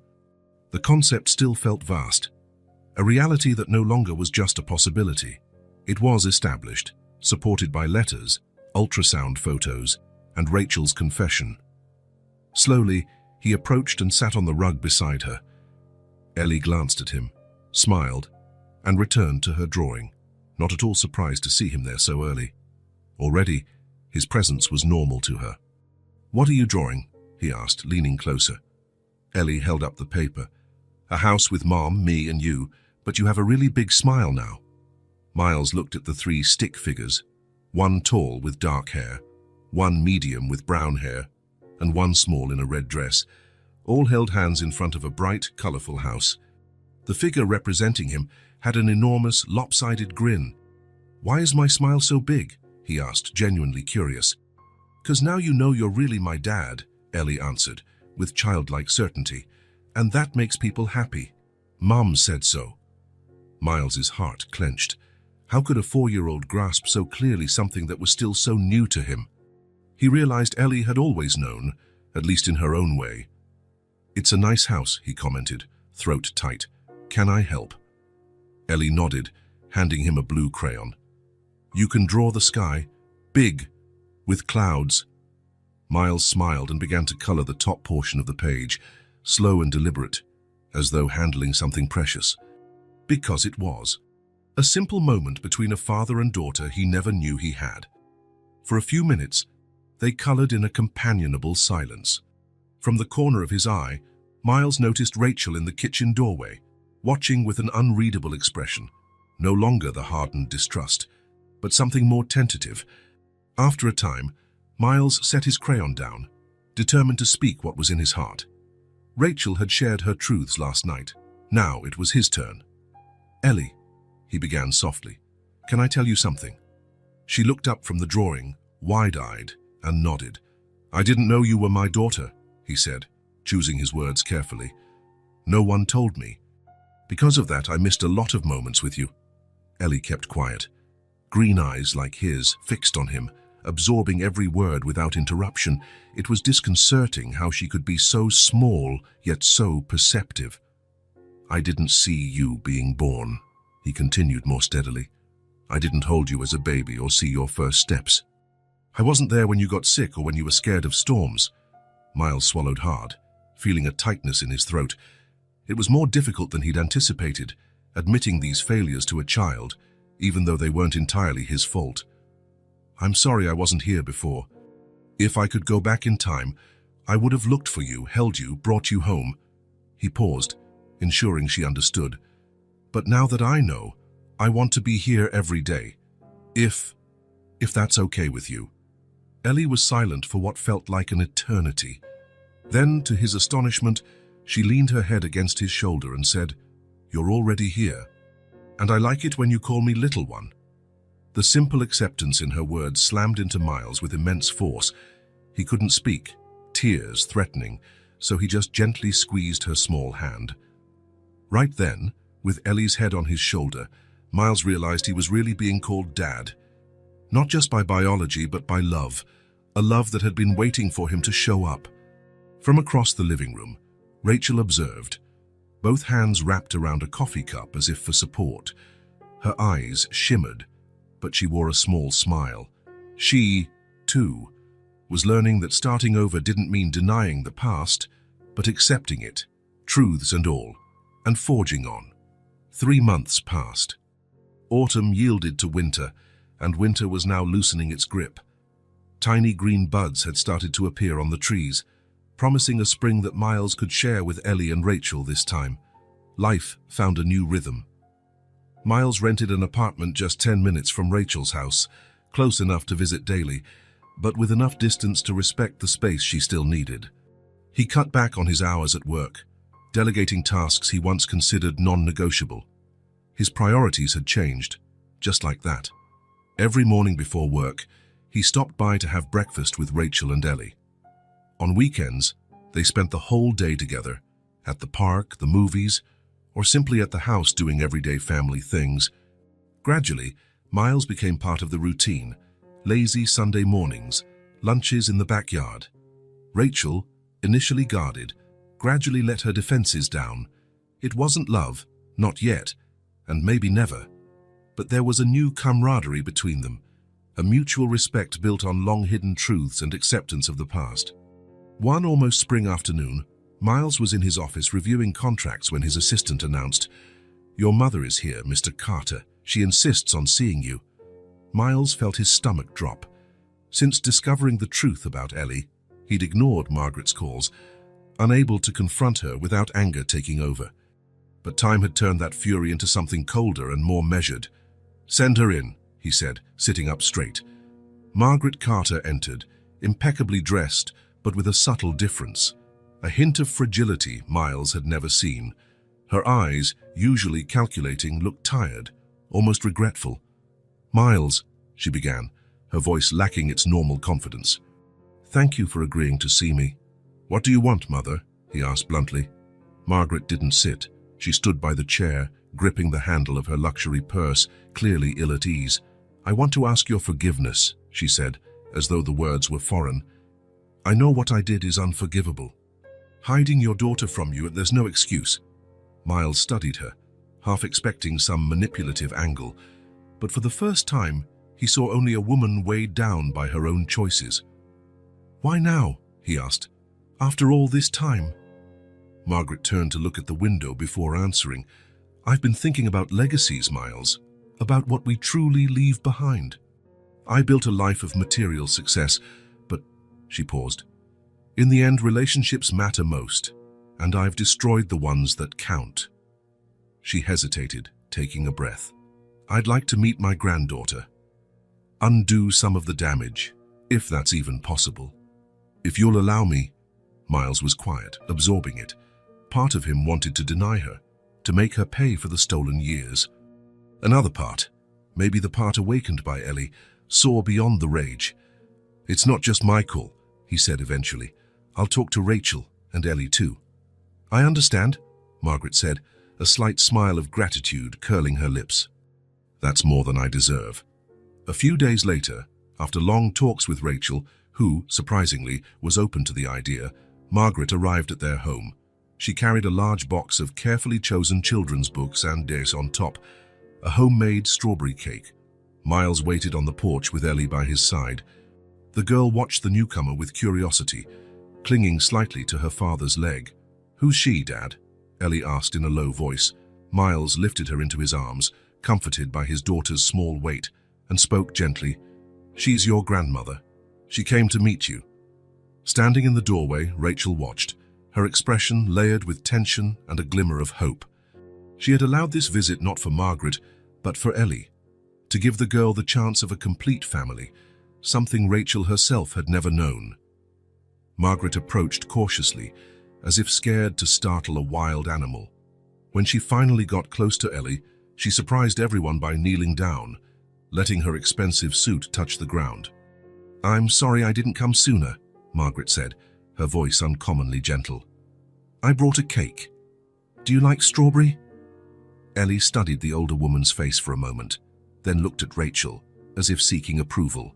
The concept still felt vast, a reality that no longer was just a possibility. It was established, supported by letters, ultrasound photos, and Rachel's confession. Slowly, he approached and sat on the rug beside her. Ellie glanced at him, smiled, and returned to her drawing, not at all surprised to see him there so early. Already, his presence was normal to her. "What are you drawing?" he asked, leaning closer. Ellie held up the paper. "A house with Mom, me, and you, but you have a really big smile now." Miles looked at the three stick figures, one tall with dark hair, one medium with brown hair, and one small in a red dress. All held hands in front of a bright, colorful house. The figure representing him had an enormous, lopsided grin. "Why is my smile so big?" he asked, genuinely curious. "'Cause now you know you're really my dad," Ellie answered, with childlike certainty. "And that makes people happy. Mom said so." Miles's heart clenched. How could a 4-year-old grasp so clearly something that was still so new to him? He realized Ellie had always known, at least in her own way. "It's a nice house," he commented, throat tight. "Can I help?" Ellie nodded, handing him a blue crayon. "You can draw the sky, big, with clouds." Miles smiled and began to color the top portion of the page, slow and deliberate, as though handling something precious. Because it was. A simple moment between a father and daughter he never knew he had. For a few minutes, they colored in a companionable silence. From the corner of his eye, Miles noticed Rachel in the kitchen doorway, watching with an unreadable expression, no longer the hardened distrust, but something more tentative. After a time, Miles set his crayon down, determined to speak what was in his heart. Rachel had shared her truths last night. Now it was his turn. "Ellie," he began softly, "can I tell you something?" She looked up from the drawing, wide-eyed, and nodded. "I didn't know you were my daughter," he said, choosing his words carefully. "No one told me. Because of that, I missed a lot of moments with you." Ellie kept quiet, green eyes like his fixed on him, absorbing every word without interruption. It was disconcerting how she could be so small, yet so perceptive. "I didn't see you being born," he continued more steadily. "I didn't hold you as a baby or see your first steps. I wasn't there when you got sick or when you were scared of storms." Miles swallowed hard, feeling a tightness in his throat. It was more difficult than he'd anticipated, admitting these failures to a child, even though they weren't entirely his fault. "I'm sorry I wasn't here before. If I could go back in time, I would have looked for you, held you, brought you home." He paused, ensuring she understood. "But now that I know, I want to be here every day. If that's okay with you." Ellie was silent for what felt like an eternity. Then, to his astonishment, she leaned her head against his shoulder and said, "You're already here. And I like it when you call me little one." The simple acceptance in her words slammed into Miles with immense force. He couldn't speak, tears threatening, so he just gently squeezed her small hand. Right then, with Ellie's head on his shoulder, Miles realized he was really being called Dad. Not just by biology, but by love, a love that had been waiting for him to show up. From across the living room, Rachel observed, both hands wrapped around a coffee cup as if for support. Her eyes shimmered, but she wore a small smile. She, too, was learning that starting over didn't mean denying the past, but accepting it, truths and all, and forging on. 3 months passed. Autumn yielded to winter, and winter was now loosening its grip. Tiny green buds had started to appear on the trees, promising a spring that Miles could share with Ellie and Rachel this time. Life found a new rhythm. Miles rented an apartment just 10 minutes from Rachel's house, close enough to visit daily, but with enough distance to respect the space she still needed. He cut back on his hours at work, delegating tasks he once considered non-negotiable. His priorities had changed, just like that. Every morning before work, he stopped by to have breakfast with Rachel and Ellie. On weekends, they spent the whole day together, at the park, the movies, or simply at the house doing everyday family things. Gradually, Miles became part of the routine, lazy Sunday mornings, lunches in the backyard. Rachel, initially guarded, gradually let her defenses down. It wasn't love, not yet, and maybe never, but there was a new camaraderie between them, a mutual respect built on long-hidden truths and acceptance of the past. One almost spring afternoon, Miles was in his office reviewing contracts when his assistant announced, "Your mother is here, Mr. Carter. She insists on seeing you." Miles felt his stomach drop. Since discovering the truth about Ellie, he'd ignored Margaret's calls, unable to confront her without anger taking over. But time had turned that fury into something colder and more measured. "Send her in," he said, sitting up straight. Margaret Carter entered, impeccably dressed, but with a subtle difference. A hint of fragility Miles had never seen. Her eyes, usually calculating, looked tired, almost regretful. "Miles," she began, her voice lacking its normal confidence. "Thank you for agreeing to see me." "What do you want, Mother?" he asked bluntly. Margaret didn't sit. She stood by the chair, gripping the handle of her luxury purse, clearly ill at ease. "I want to ask your forgiveness," she said, as though the words were foreign. "I know what I did is unforgivable. Hiding your daughter from you, there's no excuse." Miles studied her, half expecting some manipulative angle, but for the first time, he saw only a woman weighed down by her own choices. "Why now?" he asked. "After all this time?" Margaret turned to look at the window before answering. "I've been thinking about legacies, Miles, about what we truly leave behind. I built a life of material success, but," she paused, "in the end, relationships matter most, and I've destroyed the ones that count." She hesitated, taking a breath. "I'd like to meet my granddaughter. Undo some of the damage, if that's even possible. If you'll allow me." Miles was quiet, absorbing it. part of him wanted to deny her, to make her pay for the stolen years. Another part, maybe the part awakened by Ellie, saw beyond the rage. "It's not just my call," he said eventually. "I'll talk to Rachel and Ellie too." "I understand," Margaret said, a slight smile of gratitude curling her lips. "That's more than I deserve." A few days later, after long talks with Rachel, who, surprisingly, was open to the idea, Margaret arrived at their home. She carried a large box of carefully chosen children's books and there's on top a homemade strawberry cake. Miles waited on the porch with Ellie by his side. The girl watched the newcomer with curiosity, clinging slightly to her father's leg. "Who's she, Dad?" Ellie asked in a low voice. Miles lifted her into his arms, comforted by his daughter's small weight, and spoke gently. "She's your grandmother. She came to meet you." Standing in the doorway, Rachel watched, her expression layered with tension and a glimmer of hope. She had allowed this visit not for Margaret, but for Ellie, to give the girl the chance of a complete family, something Rachel herself had never known. Margaret approached cautiously, as if scared to startle a wild animal. When she finally got close to Ellie, she surprised everyone by kneeling down, letting her expensive suit touch the ground. "I'm sorry I didn't come sooner," Margaret said, her voice uncommonly gentle. "I brought a cake. Do you like strawberry?" Ellie studied the older woman's face for a moment, then looked at Rachel, as if seeking approval.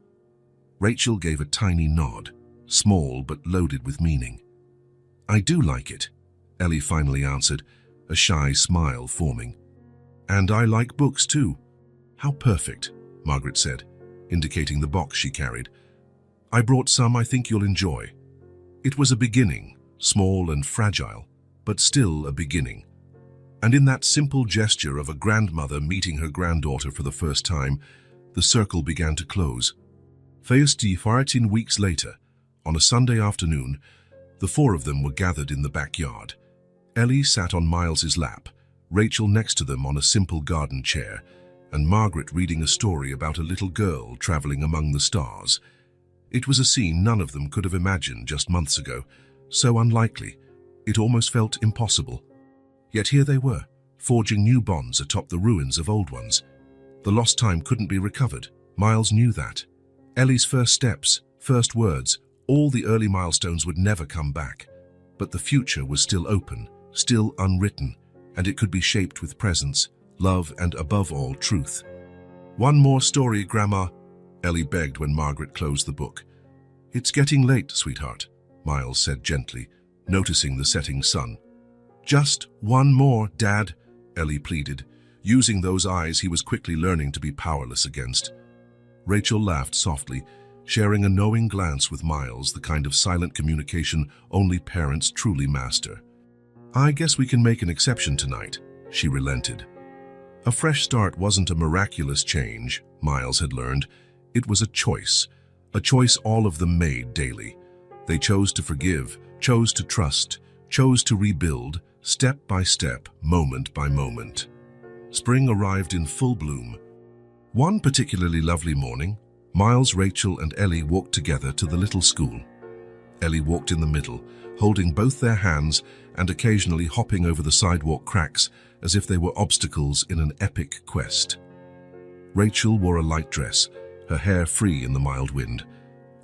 Rachel gave a tiny nod, small but loaded with meaning. "I do like it," Ellie finally answered, a shy smile forming. "And I like books too." "How perfect," Margaret said, indicating the box she carried. "I brought some I think you'll enjoy." It was a beginning, small and fragile, but still a beginning. And in that simple gesture of a grandmother meeting her granddaughter for the first time, the circle began to close. 14 weeks later, on a Sunday afternoon, the four of them were gathered in the backyard. Ellie sat on Miles's lap, Rachel next to them on a simple garden chair, and Margaret reading a story about a little girl traveling among the stars. It was a scene none of them could have imagined just months ago, so unlikely, it almost felt impossible. Yet here they were, forging new bonds atop the ruins of old ones. The lost time couldn't be recovered. Miles knew that. Ellie's first steps, first words, all the early milestones would never come back. But the future was still open, still unwritten, and it could be shaped with presence, love, and above all, truth. "One more story, Grandma," Ellie begged when Margaret closed the book. "It's getting late, sweetheart," Miles said gently, noticing the setting sun. "Just one more, Dad," Ellie pleaded, using those eyes he was quickly learning to be powerless against. Rachel laughed softly, sharing a knowing glance with Miles, the kind of silent communication only parents truly master. "I guess we can make an exception tonight," she relented. A fresh start wasn't a miraculous change, Miles had learned. It was a choice all of them made daily. They chose to forgive, chose to trust, chose to rebuild, step by step, moment by moment. Spring arrived in full bloom. One particularly lovely morning, Miles, Rachel, and Ellie walked together to the little school. Ellie walked in the middle, holding both their hands and occasionally hopping over the sidewalk cracks as if they were obstacles in an epic quest. Rachel wore a light dress, her hair free in the mild wind.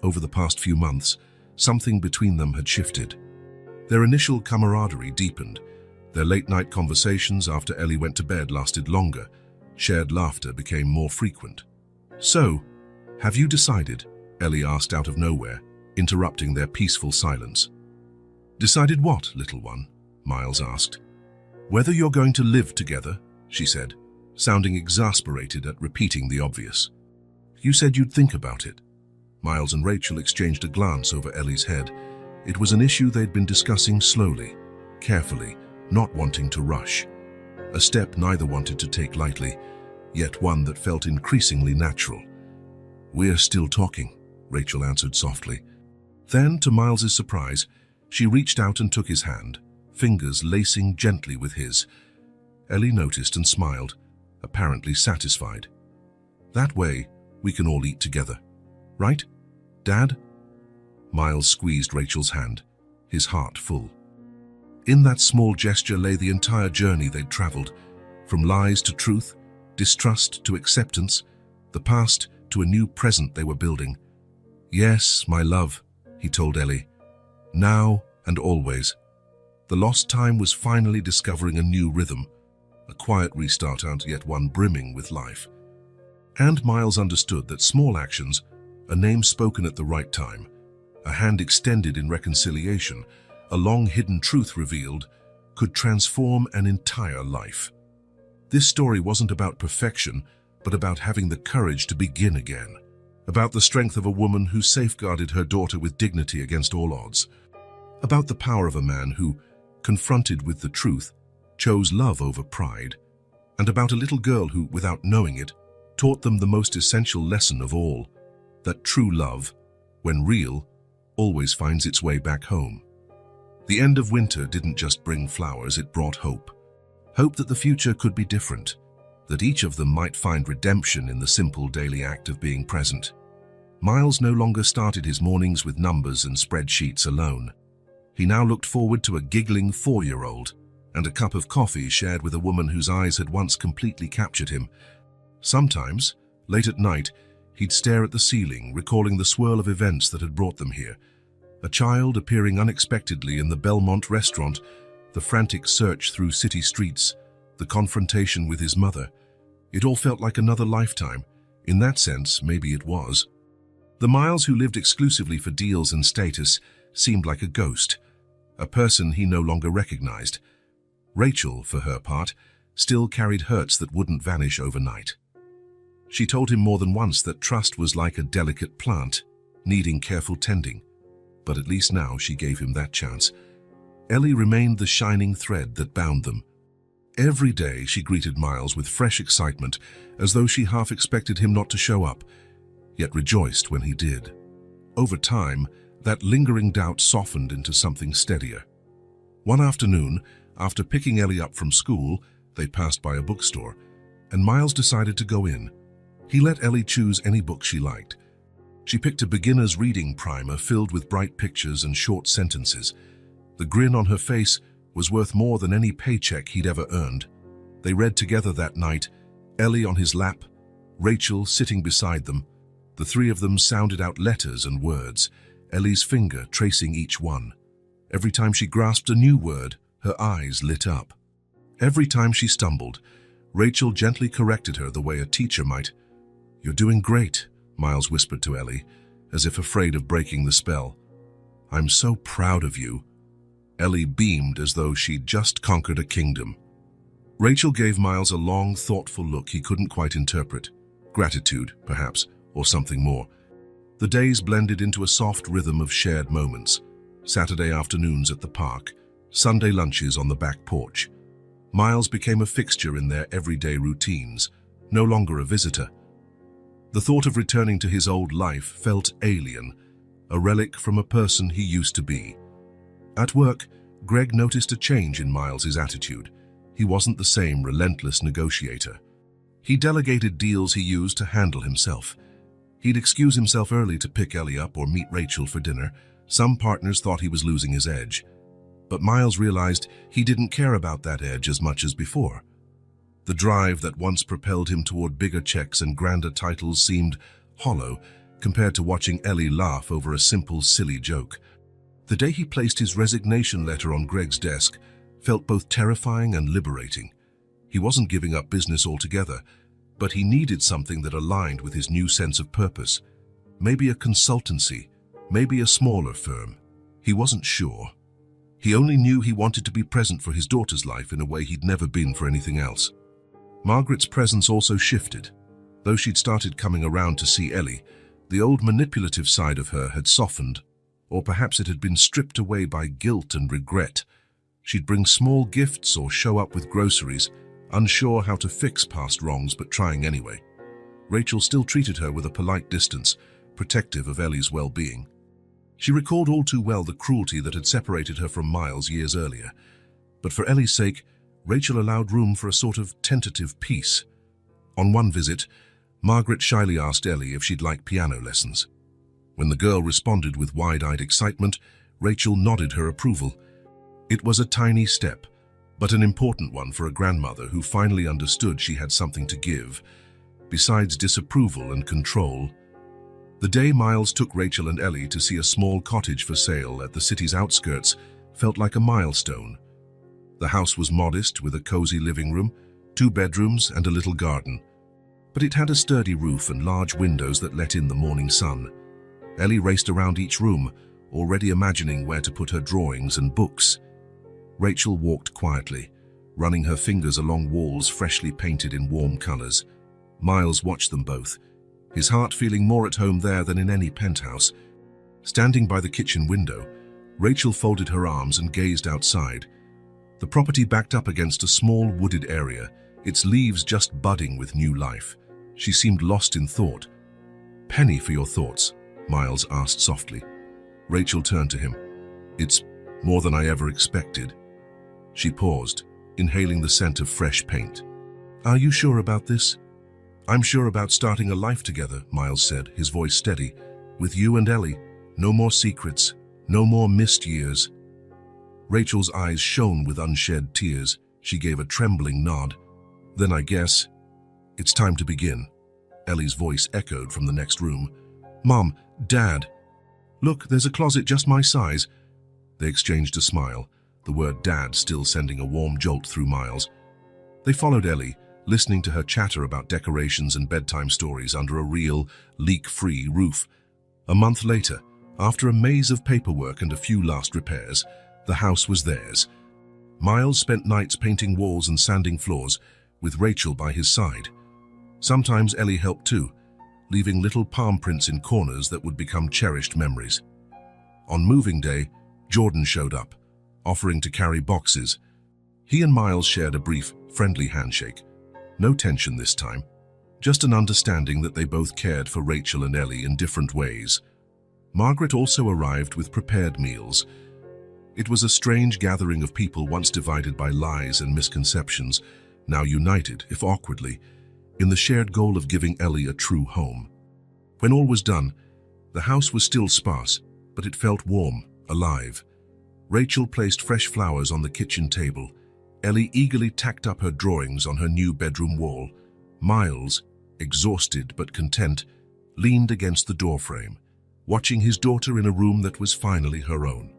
Over the past few months, something between them had shifted. Their initial camaraderie deepened. Their late-night conversations after Ellie went to bed lasted longer. Shared laughter became more frequent. "So, have you decided?" Ellie asked out of nowhere, interrupting their peaceful silence. "Decided what, little one?" Miles asked. "Whether you're going to live together," she said, sounding exasperated at repeating the obvious. "You said you'd think about it." Miles and Rachel exchanged a glance over Ellie's head. It was an issue they'd been discussing slowly, carefully, not wanting to rush. A step neither wanted to take lightly, yet one that felt increasingly natural. "We're still talking," Rachel answered softly. Then, to Miles's surprise, she reached out and took his hand, fingers lacing gently with his. Ellie noticed and smiled, apparently satisfied. "That way, we can all eat together. Right, Dad?" Miles squeezed Rachel's hand, his heart full. In that small gesture lay the entire journey they'd traveled, from lies to truth, distrust to acceptance, the past to a new present they were building. "Yes, my love," he told Ellie, "now and always." The lost time was finally discovering a new rhythm, a quiet restart and yet one brimming with life. And Miles understood that small actions, a name spoken at the right time, a hand extended in reconciliation, a long-hidden truth revealed, could transform an entire life. This story wasn't about perfection, but about having the courage to begin again, about the strength of a woman who safeguarded her daughter with dignity against all odds, about the power of a man who, confronted with the truth, chose love over pride, and about a little girl who, without knowing it, taught them the most essential lesson of all, that true love, when real, always finds its way back home. The end of winter didn't just bring flowers, it brought hope. Hope that the future could be different, that each of them might find redemption in the simple daily act of being present. Miles no longer started his mornings with numbers and spreadsheets alone. He now looked forward to a giggling 4-year-old and a cup of coffee shared with a woman whose eyes had once completely captured him. Sometimes, late at night, he'd stare at the ceiling, recalling the swirl of events that had brought them here. A child appearing unexpectedly in the Belmont restaurant, the frantic search through city streets, the confrontation with his mother. It all felt like another lifetime. In that sense, maybe it was. The Miles who lived exclusively for deals and status seemed like a ghost, a person he no longer recognized. Rachel, for her part, still carried hurts that wouldn't vanish overnight. She told him more than once that trust was like a delicate plant, needing careful tending. But at least now she gave him that chance. Ellie remained the shining thread that bound them. Every day she greeted Miles with fresh excitement, as though she half expected him not to show up, yet rejoiced when he did. Over time, that lingering doubt softened into something steadier. One afternoon, after picking Ellie up from school, they passed by a bookstore, and Miles decided to go in. He let Ellie choose any book she liked. She picked a beginner's reading primer filled with bright pictures and short sentences. The grin on her face was worth more than any paycheck he'd ever earned. They read together that night, Ellie on his lap, Rachel sitting beside them. The three of them sounded out letters and words, Ellie's finger tracing each one. Every time she grasped a new word, her eyes lit up. Every time she stumbled, Rachel gently corrected her the way a teacher might. "You're doing great," Miles whispered to Ellie, as if afraid of breaking the spell. "I'm so proud of you." Ellie beamed as though she'd just conquered a kingdom. Rachel gave Miles a long, thoughtful look he couldn't quite interpret. Gratitude, perhaps, or something more. The days blended into a soft rhythm of shared moments. Saturday afternoons at the park, Sunday lunches on the back porch. Miles became a fixture in their everyday routines, no longer a visitor. The thought of returning to his old life felt alien, a relic from a person he used to be. At work, Greg noticed a change in Miles's attitude. He wasn't the same relentless negotiator. He delegated deals he used to handle himself. He'd excuse himself early to pick Ellie up or meet Rachel for dinner. Some partners thought he was losing his edge. But Miles realized he didn't care about that edge as much as before. The drive that once propelled him toward bigger checks and grander titles seemed hollow compared to watching Ellie laugh over a simple, silly joke. The day he placed his resignation letter on Greg's desk felt both terrifying and liberating. He wasn't giving up business altogether, but he needed something that aligned with his new sense of purpose. Maybe a consultancy, maybe a smaller firm. He wasn't sure. He only knew he wanted to be present for his daughter's life in a way he'd never been for anything else. Margaret's presence also shifted. Though she'd started coming around to see Ellie, the old manipulative side of her had softened, or perhaps it had been stripped away by guilt and regret. She'd bring small gifts or show up with groceries, unsure how to fix past wrongs but trying anyway. Rachel still treated her with a polite distance, protective of Ellie's well-being. She recalled all too well the cruelty that had separated her from Miles years earlier. But for Ellie's sake, Rachel allowed room for a sort of tentative peace. On one visit, Margaret shyly asked Ellie if she'd like piano lessons. When the girl responded with wide-eyed excitement, Rachel nodded her approval. It was a tiny step, but an important one for a grandmother who finally understood she had something to give, besides disapproval and control. The day Miles took Rachel and Ellie to see a small cottage for sale at the city's outskirts felt like a milestone. The house was modest, with a cozy living room, 2 bedrooms and a little garden. But it had a sturdy roof and large windows that let in the morning sun. Ellie raced around each room, already imagining where to put her drawings and books. Rachel walked quietly, running her fingers along walls freshly painted in warm colors. Miles watched them both, his heart feeling more at home there than in any penthouse. Standing by the kitchen window, Rachel folded her arms and gazed outside. The property backed up against a small wooded area, its leaves just budding with new life. She seemed lost in thought. "Penny for your thoughts," Miles asked softly. Rachel turned to him. "It's more than I ever expected." She paused, inhaling the scent of fresh paint. "Are you sure about this?" "I'm sure about starting a life together," Miles said, his voice steady. "With you and Ellie. No more secrets, no more missed years." Rachel's eyes shone with unshed tears. She gave a trembling nod. "Then I guess it's time to begin." Ellie's voice echoed from the next room. "Mom, Dad, look, there's a closet just my size." They exchanged a smile, the word Dad still sending a warm jolt through Miles. They followed Ellie, listening to her chatter about decorations and bedtime stories under a real, leak-free roof. A month later, after a maze of paperwork and a few last repairs, the house was theirs. Miles spent nights painting walls and sanding floors, with Rachel by his side. Sometimes Ellie helped too, leaving little palm prints in corners that would become cherished memories. On moving day, Jordan showed up, offering to carry boxes. He and Miles shared a brief, friendly handshake. No tension this time, just an understanding that they both cared for Rachel and Ellie in different ways. Margaret also arrived with prepared meals. It was a strange gathering of people once divided by lies and misconceptions, now united, if awkwardly, in the shared goal of giving Ellie a true home. When all was done, the house was still sparse, but it felt warm, alive. Rachel placed fresh flowers on the kitchen table. Ellie eagerly tacked up her drawings on her new bedroom wall. Miles, exhausted but content, leaned against the doorframe, watching his daughter in a room that was finally her own.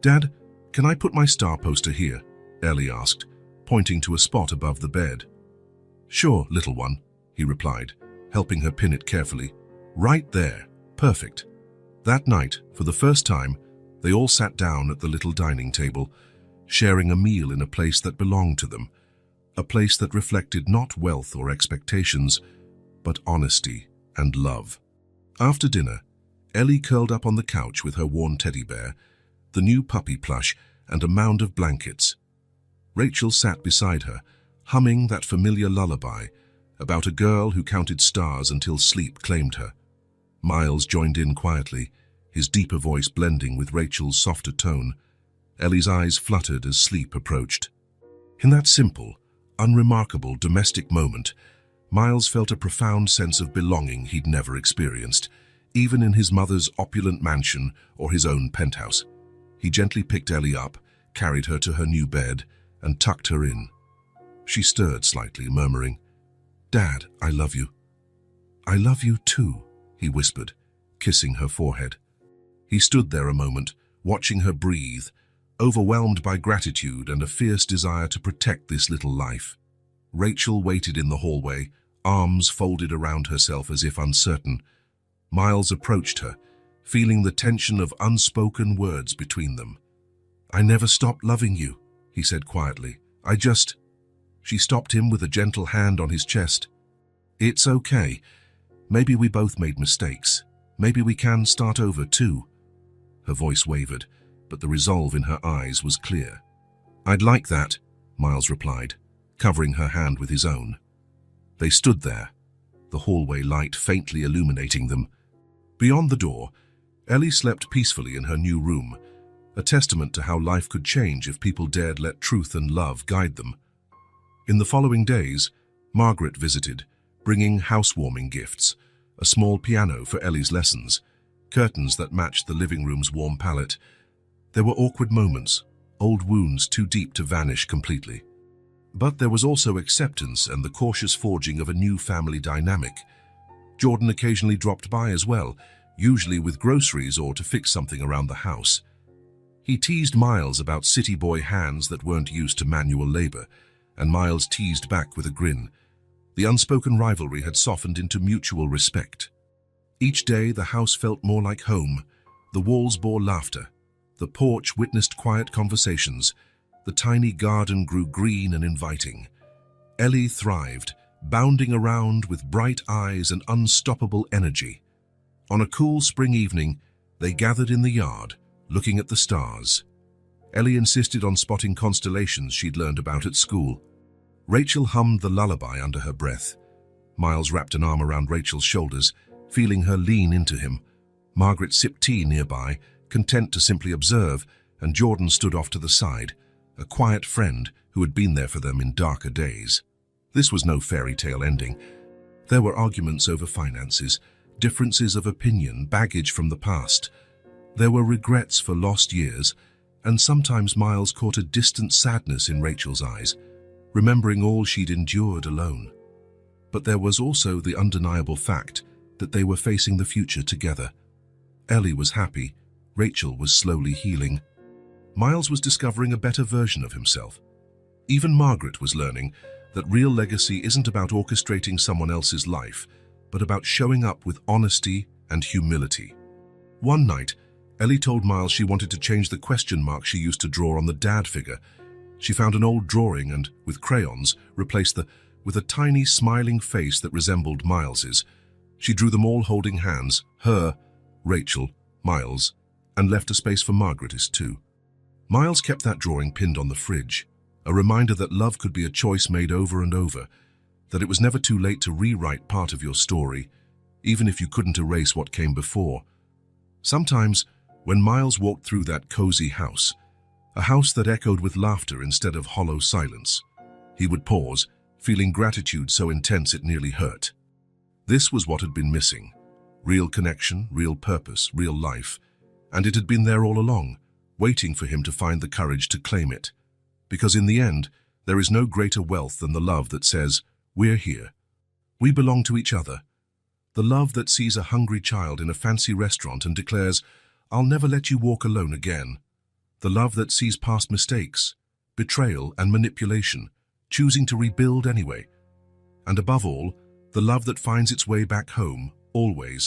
"Dad, can I put my star poster here?" Ellie asked, pointing to a spot above the bed. "Sure, little one," he replied, helping her pin it carefully. "Right there. Perfect." That night, for the first time, they all sat down at the little dining table, sharing a meal in a place that belonged to them, a place that reflected not wealth or expectations, but honesty and love. After dinner, Ellie curled up on the couch with her worn teddy bear, the new puppy plush, and a mound of blankets. Rachel sat beside her, humming that familiar lullaby about a girl who counted stars until sleep claimed her. Miles joined in quietly, his deeper voice blending with Rachel's softer tone. Ellie's eyes fluttered as sleep approached. In that simple, unremarkable domestic moment, Miles felt a profound sense of belonging he'd never experienced, even in his mother's opulent mansion or his own penthouse. He gently picked Ellie up, carried her to her new bed, and tucked her in. She stirred slightly, murmuring, "Dad, I love you." "I love you too," he whispered, kissing her forehead. He stood there a moment, watching her breathe, overwhelmed by gratitude and a fierce desire to protect this little life. Rachel waited in the hallway, arms folded around herself as if uncertain. Miles approached her, feeling the tension of unspoken words between them. "I never stopped loving you," he said quietly. She stopped him with a gentle hand on his chest. "It's okay. Maybe we both made mistakes. Maybe we can start over too." Her voice wavered, but the resolve in her eyes was clear. "I'd like that," Miles replied, covering her hand with his own. They stood there, the hallway light faintly illuminating them. Beyond the door, Ellie slept peacefully in her new room, a testament to how life could change if people dared let truth and love guide them. In the following days, Margaret visited, bringing housewarming gifts, a small piano for Ellie's lessons, curtains that matched the living room's warm palette. There were awkward moments, old wounds too deep to vanish completely. But there was also acceptance and the cautious forging of a new family dynamic. Jordan occasionally dropped by as well, usually with groceries or to fix something around the house. He teased Miles about city boy hands that weren't used to manual labor, and Miles teased back with a grin. The unspoken rivalry had softened into mutual respect. Each day the house felt more like home. The walls bore laughter. The porch witnessed quiet conversations. The tiny garden grew green and inviting. Ellie thrived, bounding around with bright eyes and unstoppable energy. On a cool spring evening, they gathered in the yard, looking at the stars. Ellie insisted on spotting constellations she'd learned about at school. Rachel hummed the lullaby under her breath. Miles wrapped an arm around Rachel's shoulders, feeling her lean into him. Margaret sipped tea nearby, content to simply observe, and Jordan stood off to the side, a quiet friend who had been there for them in darker days. This was no fairy tale ending. There were arguments over finances, differences of opinion, baggage from the past. There were regrets for lost years, and sometimes Miles caught a distant sadness in Rachel's eyes, remembering all she'd endured alone. But there was also the undeniable fact that they were facing the future together. Ellie was happy, Rachel was slowly healing. Miles was discovering a better version of himself. Even Margaret was learning that real legacy isn't about orchestrating someone else's life, but about showing up with honesty and humility. One night, Ellie told Miles she wanted to change the question mark she used to draw on the dad figure. She found an old drawing and, with crayons, replaced with a tiny smiling face that resembled Miles's. She drew them all holding hands, her, Rachel, Miles, and left a space for Margaret's too. Miles kept that drawing pinned on the fridge, a reminder that love could be a choice made over and over, that it was never too late to rewrite part of your story, even if you couldn't erase what came before. Sometimes, when Miles walked through that cozy house, a house that echoed with laughter instead of hollow silence, he would pause, feeling gratitude so intense it nearly hurt. This was what had been missing. Real connection, real purpose, real life. And it had been there all along, waiting for him to find the courage to claim it. Because in the end, there is no greater wealth than the love that says, "We're here. We belong to each other." The love that sees a hungry child in a fancy restaurant and declares, "I'll never let you walk alone again." The love that sees past mistakes, betrayal and manipulation, choosing to rebuild anyway. And above all, the love that finds its way back home, always,